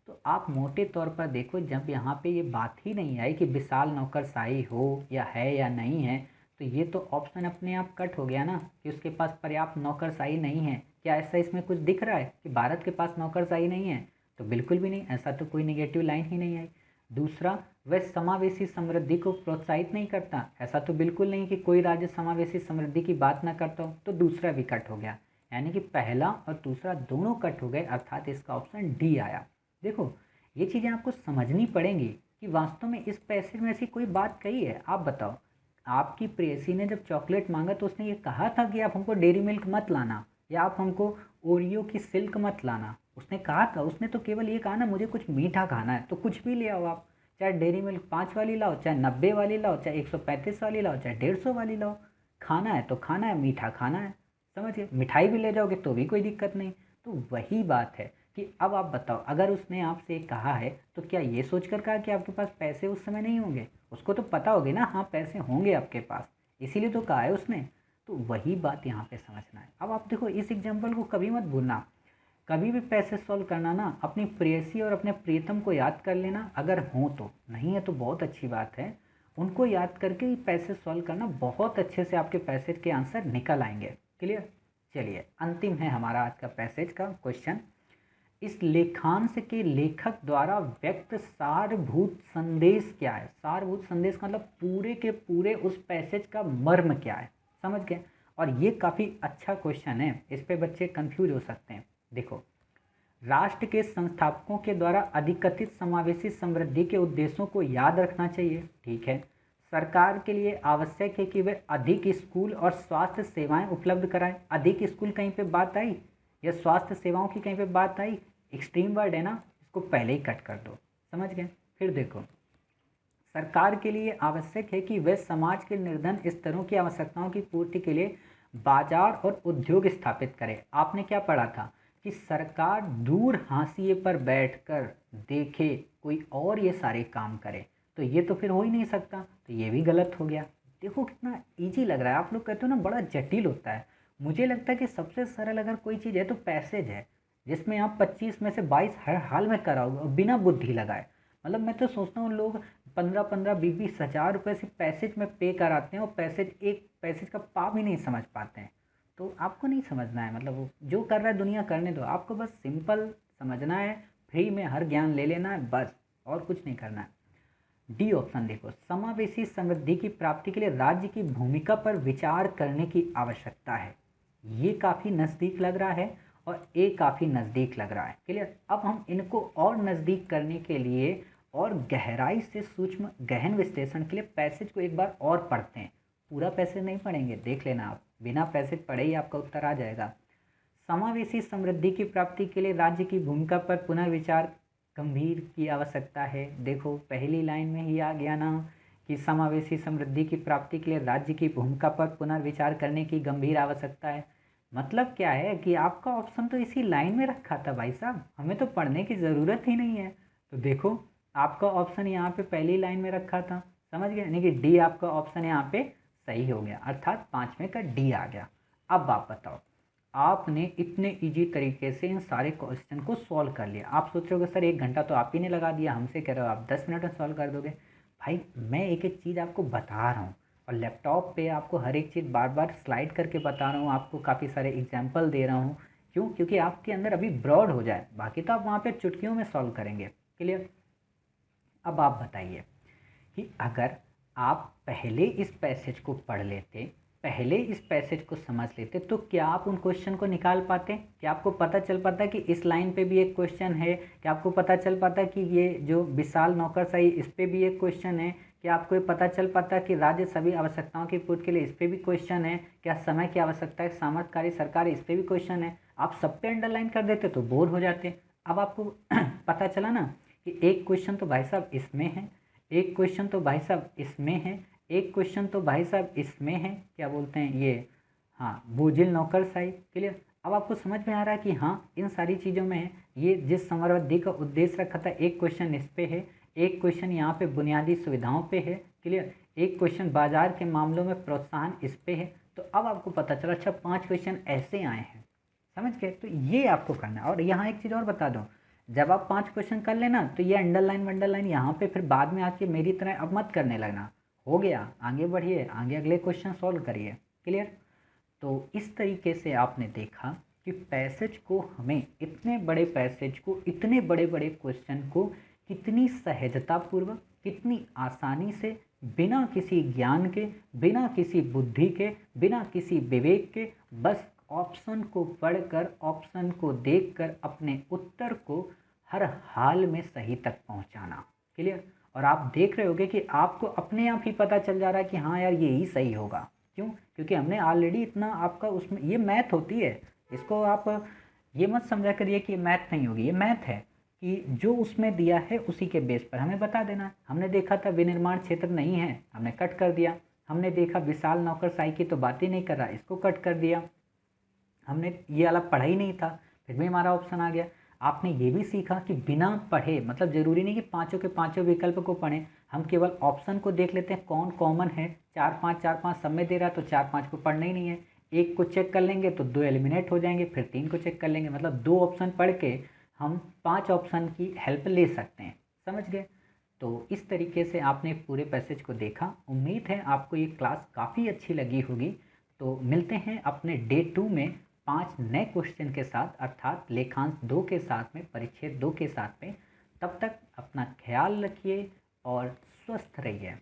तो आप मोटे तौर पर देखो, जब यहाँ पे ये बात ही नहीं आई कि विशाल नौकरशाही हो या है या नहीं है, तो ये तो ऑप्शन अपने आप कट हो गया ना कि उसके पास पर्याप्त नौकरशाही नहीं है। क्या ऐसा इसमें कुछ दिख रहा है कि भारत के पास नौकरशाही नहीं है? तो बिल्कुल भी नहीं, ऐसा तो कोई नेगेटिव लाइन ही नहीं आई। दूसरा, वह समावेशी समृद्धि को प्रोत्साहित नहीं करता, ऐसा तो बिल्कुल नहीं कि कोई राज्य समावेशी समृद्धि की बात ना करता हो। तो दूसरा भी कट हो गया, यानी कि पहला और दूसरा दोनों कट हो गए, अर्थात इसका ऑप्शन डी आया। देखो ये चीज़ें आपको समझनी पड़ेंगी कि वास्तव में इस पैसेज में ऐसी कोई बात कही है। आप बताओ, आपकी प्रेयसी ने जब चॉकलेट मांगा तो उसने ये कहा था कि आप हमको डेयरी मिल्क मत लाना, या आप हमको ओरियो की सिल्क मत लाना। उसने कहा था, उसने तो केवल ये कहा ना मुझे कुछ मीठा खाना है, तो कुछ भी ले आओ आप, चाहे डेयरी मिल्क 5 वाली लाओ, चाहे 90 वाली लाओ, चाहे 135 वाली लाओ, चाहे 150 वाली लाओ। खाना है तो खाना है, मीठा खाना है, समझिए। मिठाई भी ले जाओगे तो भी कोई दिक्कत नहीं। तो वही बात है कि अब आप बताओ, अगर उसने आपसे कहा है तो क्या ये सोचकर कहा कि आपके पास पैसे उस समय नहीं होंगे? उसको तो पता होगी ना, हाँ पैसे होंगे आपके पास, इसीलिए तो कहा है उसने। तो वही बात यहाँ पे समझना है। अब आप देखो, इस एग्जाम्पल को कभी मत भूलना। कभी भी पैसे सॉल्व करना ना, अपनी प्रेयसी और अपने प्रियतम को याद कर लेना, अगर हो तो, नहीं है तो बहुत अच्छी बात है। उनको याद करके ही पैसे सॉल्व करना, बहुत अच्छे से आपके पैसे के आंसर निकल आएंगे। क्लियर। चलिए अंतिम है हमारा आज का पैसेज का क्वेश्चन। इस लेखांश के लेखक द्वारा व्यक्त सारभूत संदेश क्या है? सारभूत संदेश का मतलब पूरे के पूरे उस पैसेज का मर्म क्या है, समझ गए? और ये काफ़ी अच्छा क्वेश्चन है, इस पे बच्चे कंफ्यूज हो सकते हैं। देखो, राष्ट्र के संस्थापकों के द्वारा अधिकथित समावेशी समृद्धि के उद्देश्यों को याद रखना चाहिए, ठीक है। सरकार के लिए आवश्यक है कि वे अधिक स्कूल और स्वास्थ्य सेवाएं उपलब्ध कराएं। अधिक स्कूल कहीं पे बात आई या स्वास्थ्य सेवाओं की कहीं पे बात आई? एक्सट्रीम वर्ड है ना, इसको पहले ही कट कर दो, समझ गए। फिर देखो, सरकार के लिए आवश्यक है कि वे समाज के निर्धन स्तरों की आवश्यकताओं की पूर्ति के लिए बाजार और उद्योग स्थापित करें। आपने क्या पढ़ा था कि सरकार दूर हाशिए पर बैठकर देखे कोई और ये सारे काम करे, तो ये तो फिर हो ही नहीं सकता, तो ये भी गलत हो गया। देखो कितना इजी लग रहा है, आप लोग कहते हो ना बड़ा जटिल होता है। मुझे लगता है कि सबसे सरल अगर कोई चीज़ है तो पैसेज है, जिसमें आप 25 में से 22 हर हाल में कराओगे और बिना बुद्धि लगाए। मतलब मैं तो सोचता हूँ लोग 15-15, 20-20 हज़ार रुपये से पैसेज में पे कराते हैं और एक पैसेज का पा भी नहीं समझ पाते हैं। तो आपको नहीं समझना है, मतलब वो जो कर रहा है दुनिया करने दो, आपको बस सिंपल समझना है, फ्री में हर ज्ञान ले लेना है बस, और कुछ नहीं करना है। डी ऑप्शन देखो, समावेशी समृद्धि की प्राप्ति के लिए राज्य की भूमिका पर विचार करने की आवश्यकता है। ये काफ़ी नज़दीक लग रहा है और ए काफ़ी नज़दीक लग रहा है, क्लियर। अब हम इनको और नज़दीक करने के लिए और गहराई से सूक्ष्म गहन विश्लेषण के लिए पैसेज को एक बार और पढ़ते हैं। पूरा पैसेज नहीं पढ़ेंगे, देख लेना आप, बिना पैसेज पढ़े ही आपका उत्तर आ जाएगा। समावेशी समृद्धि की प्राप्ति के लिए राज्य की भूमिका पर पुनर्विचार गंभीर की आवश्यकता है। देखो पहली लाइन में ही आ गया ना कि समावेशी समृद्धि की प्राप्ति के लिए राज्य की भूमिका पर पुनर्विचार करने की गंभीर आवश्यकता है। मतलब क्या है कि आपका ऑप्शन तो इसी लाइन में रखा था भाई साहब, हमें तो पढ़ने की ज़रूरत ही नहीं है। तो देखो आपका ऑप्शन यहाँ पे पहली लाइन में रखा था, समझ गए, यानी कि डी आपका ऑप्शन यहाँ पे सही हो गया, अर्थात 5वें का डी आ गया। अब आप बताओ, आपने इतने इजी तरीके से इन सारे क्वेश्चन को सॉल्व कर लिया। आप सोच रहे हो सर 1 घंटा तो आप ही ने लगा दिया, हमसे कह रहे हो आप 10 मिनट में सॉल्व कर दोगे। भाई मैं एक एक चीज़ आपको बता रहा हूँ और लैपटॉप पे आपको हर एक चीज़ बार बार स्लाइड करके बता रहा हूँ, आपको काफ़ी सारे एग्जाम्पल दे रहा हूँ। क्यों? क्योंकि आपके अंदर अभी ब्रॉड हो जाए, बाकी तो आप वहाँ पे चुटकियों में सॉल्व करेंगे, क्लियर। अब आप बताइए कि अगर आप पहले इस पैसेज को पढ़ लेते, पहले इस पैसेज को समझ लेते, तो क्या आप उन क्वेश्चन को निकाल पाते? क्या आपको पता चल पाता कि इस लाइन पे भी एक क्वेश्चन है? क्या आपको पता चल पाता कि ये जो विशाल नौकरशाही इस पे भी एक क्वेश्चन है? क्या आपको ये पता चल पाता कि राज्य सभी आवश्यकताओं की पूर्ति के लिए इस पे भी क्वेश्चन है? क्या समय की आवश्यकता है, सामर्थ्यकारी सरकार, इस पे भी क्वेश्चन है? आप सब पे अंडरलाइन कर देते तो बोर हो जाते। अब आपको पता चला ना कि एक क्वेश्चन तो भाई साहब इसमें है, एक क्वेश्चन तो भाई साहब इसमें है, एक क्वेश्चन तो भाई साहब इसमें है, क्या बोलते हैं ये, हाँ बोझिल नौकरशाही, क्लियर। अब आपको समझ में आ रहा है कि हाँ इन सारी चीज़ों में है। ये जिस समृद्धि का उद्देश्य रखा था, एक क्वेश्चन इस पे है, एक क्वेश्चन यहाँ पे बुनियादी सुविधाओं पे है, क्लियर, एक क्वेश्चन बाजार के मामलों में प्रोत्साहन इस पे है। तो अब आपको पता चला, अच्छा 5 क्वेश्चन ऐसे आए हैं, समझ गए। तो ये आपको करना है। और यहाँ एक चीज़ और बता दो, जब आप 5 क्वेश्चन कर लेना तो ये अंडरलाइन वंडरलाइन यहाँ पे फिर बाद में आके मेरी तरह अब मत करने लगना। हो गया, आगे बढ़िए, आगे अगले क्वेश्चन सॉल्व करिए, क्लियर। तो इस तरीके से आपने देखा कि पैसेज को हमें, इतने बड़े पैसेज को, इतने बड़े बड़े क्वेश्चन को कितनी सहजतापूर्वक, कितनी आसानी से, बिना किसी ज्ञान के, बिना किसी बुद्धि के, बिना किसी विवेक के, बस ऑप्शन को पढ़कर, ऑप्शन को देखकर अपने उत्तर को हर हाल में सही तक पहुंचाना, क्लियर। और आप देख रहे होगे कि आपको अपने आप ही पता चल जा रहा है कि हाँ यार ये ही सही होगा। क्यों? क्योंकि हमने ऑलरेडी इतना आपका उसमें, ये मैथ होती है, इसको आप ये मत समझा करिए कि मैथ नहीं होगी, ये मैथ है कि जो उसमें दिया है उसी के बेस पर हमें बता देना है। हमने देखा था विनिर्माण क्षेत्र नहीं है, हमने कट कर दिया। हमने देखा विशाल नौकरशाही की तो बात ही नहीं कर रहा, इसको कट कर दिया। हमने ये वाला पढ़ा ही नहीं था, फिर भी हमारा ऑप्शन आ गया। आपने ये भी सीखा कि बिना पढ़े, मतलब ज़रूरी नहीं कि पाँचों के पाँचों विकल्प को पढ़ें, हम केवल ऑप्शन को देख लेते हैं कौन कॉमन है। 4-5 सब में दे रहा है तो 4-5 को पढ़ना ही नहीं है। एक को चेक कर लेंगे तो 2 एलिमिनेट हो जाएंगे, फिर 3 को चेक कर लेंगे, मतलब 2 ऑप्शन पढ़ के हम 5 ऑप्शन की हेल्प ले सकते हैं, समझ गए। तो इस तरीके से आपने पूरे पैसेज को देखा। उम्मीद है आपको ये क्लास काफ़ी अच्छी लगी होगी। तो मिलते हैं अपने डे 2 में 5 नए क्वेश्चन के साथ, अर्थात लेखांश 2 के साथ में, परिच्छेद 2 के साथ में। तब तक अपना ख्याल रखिए और स्वस्थ रहिए।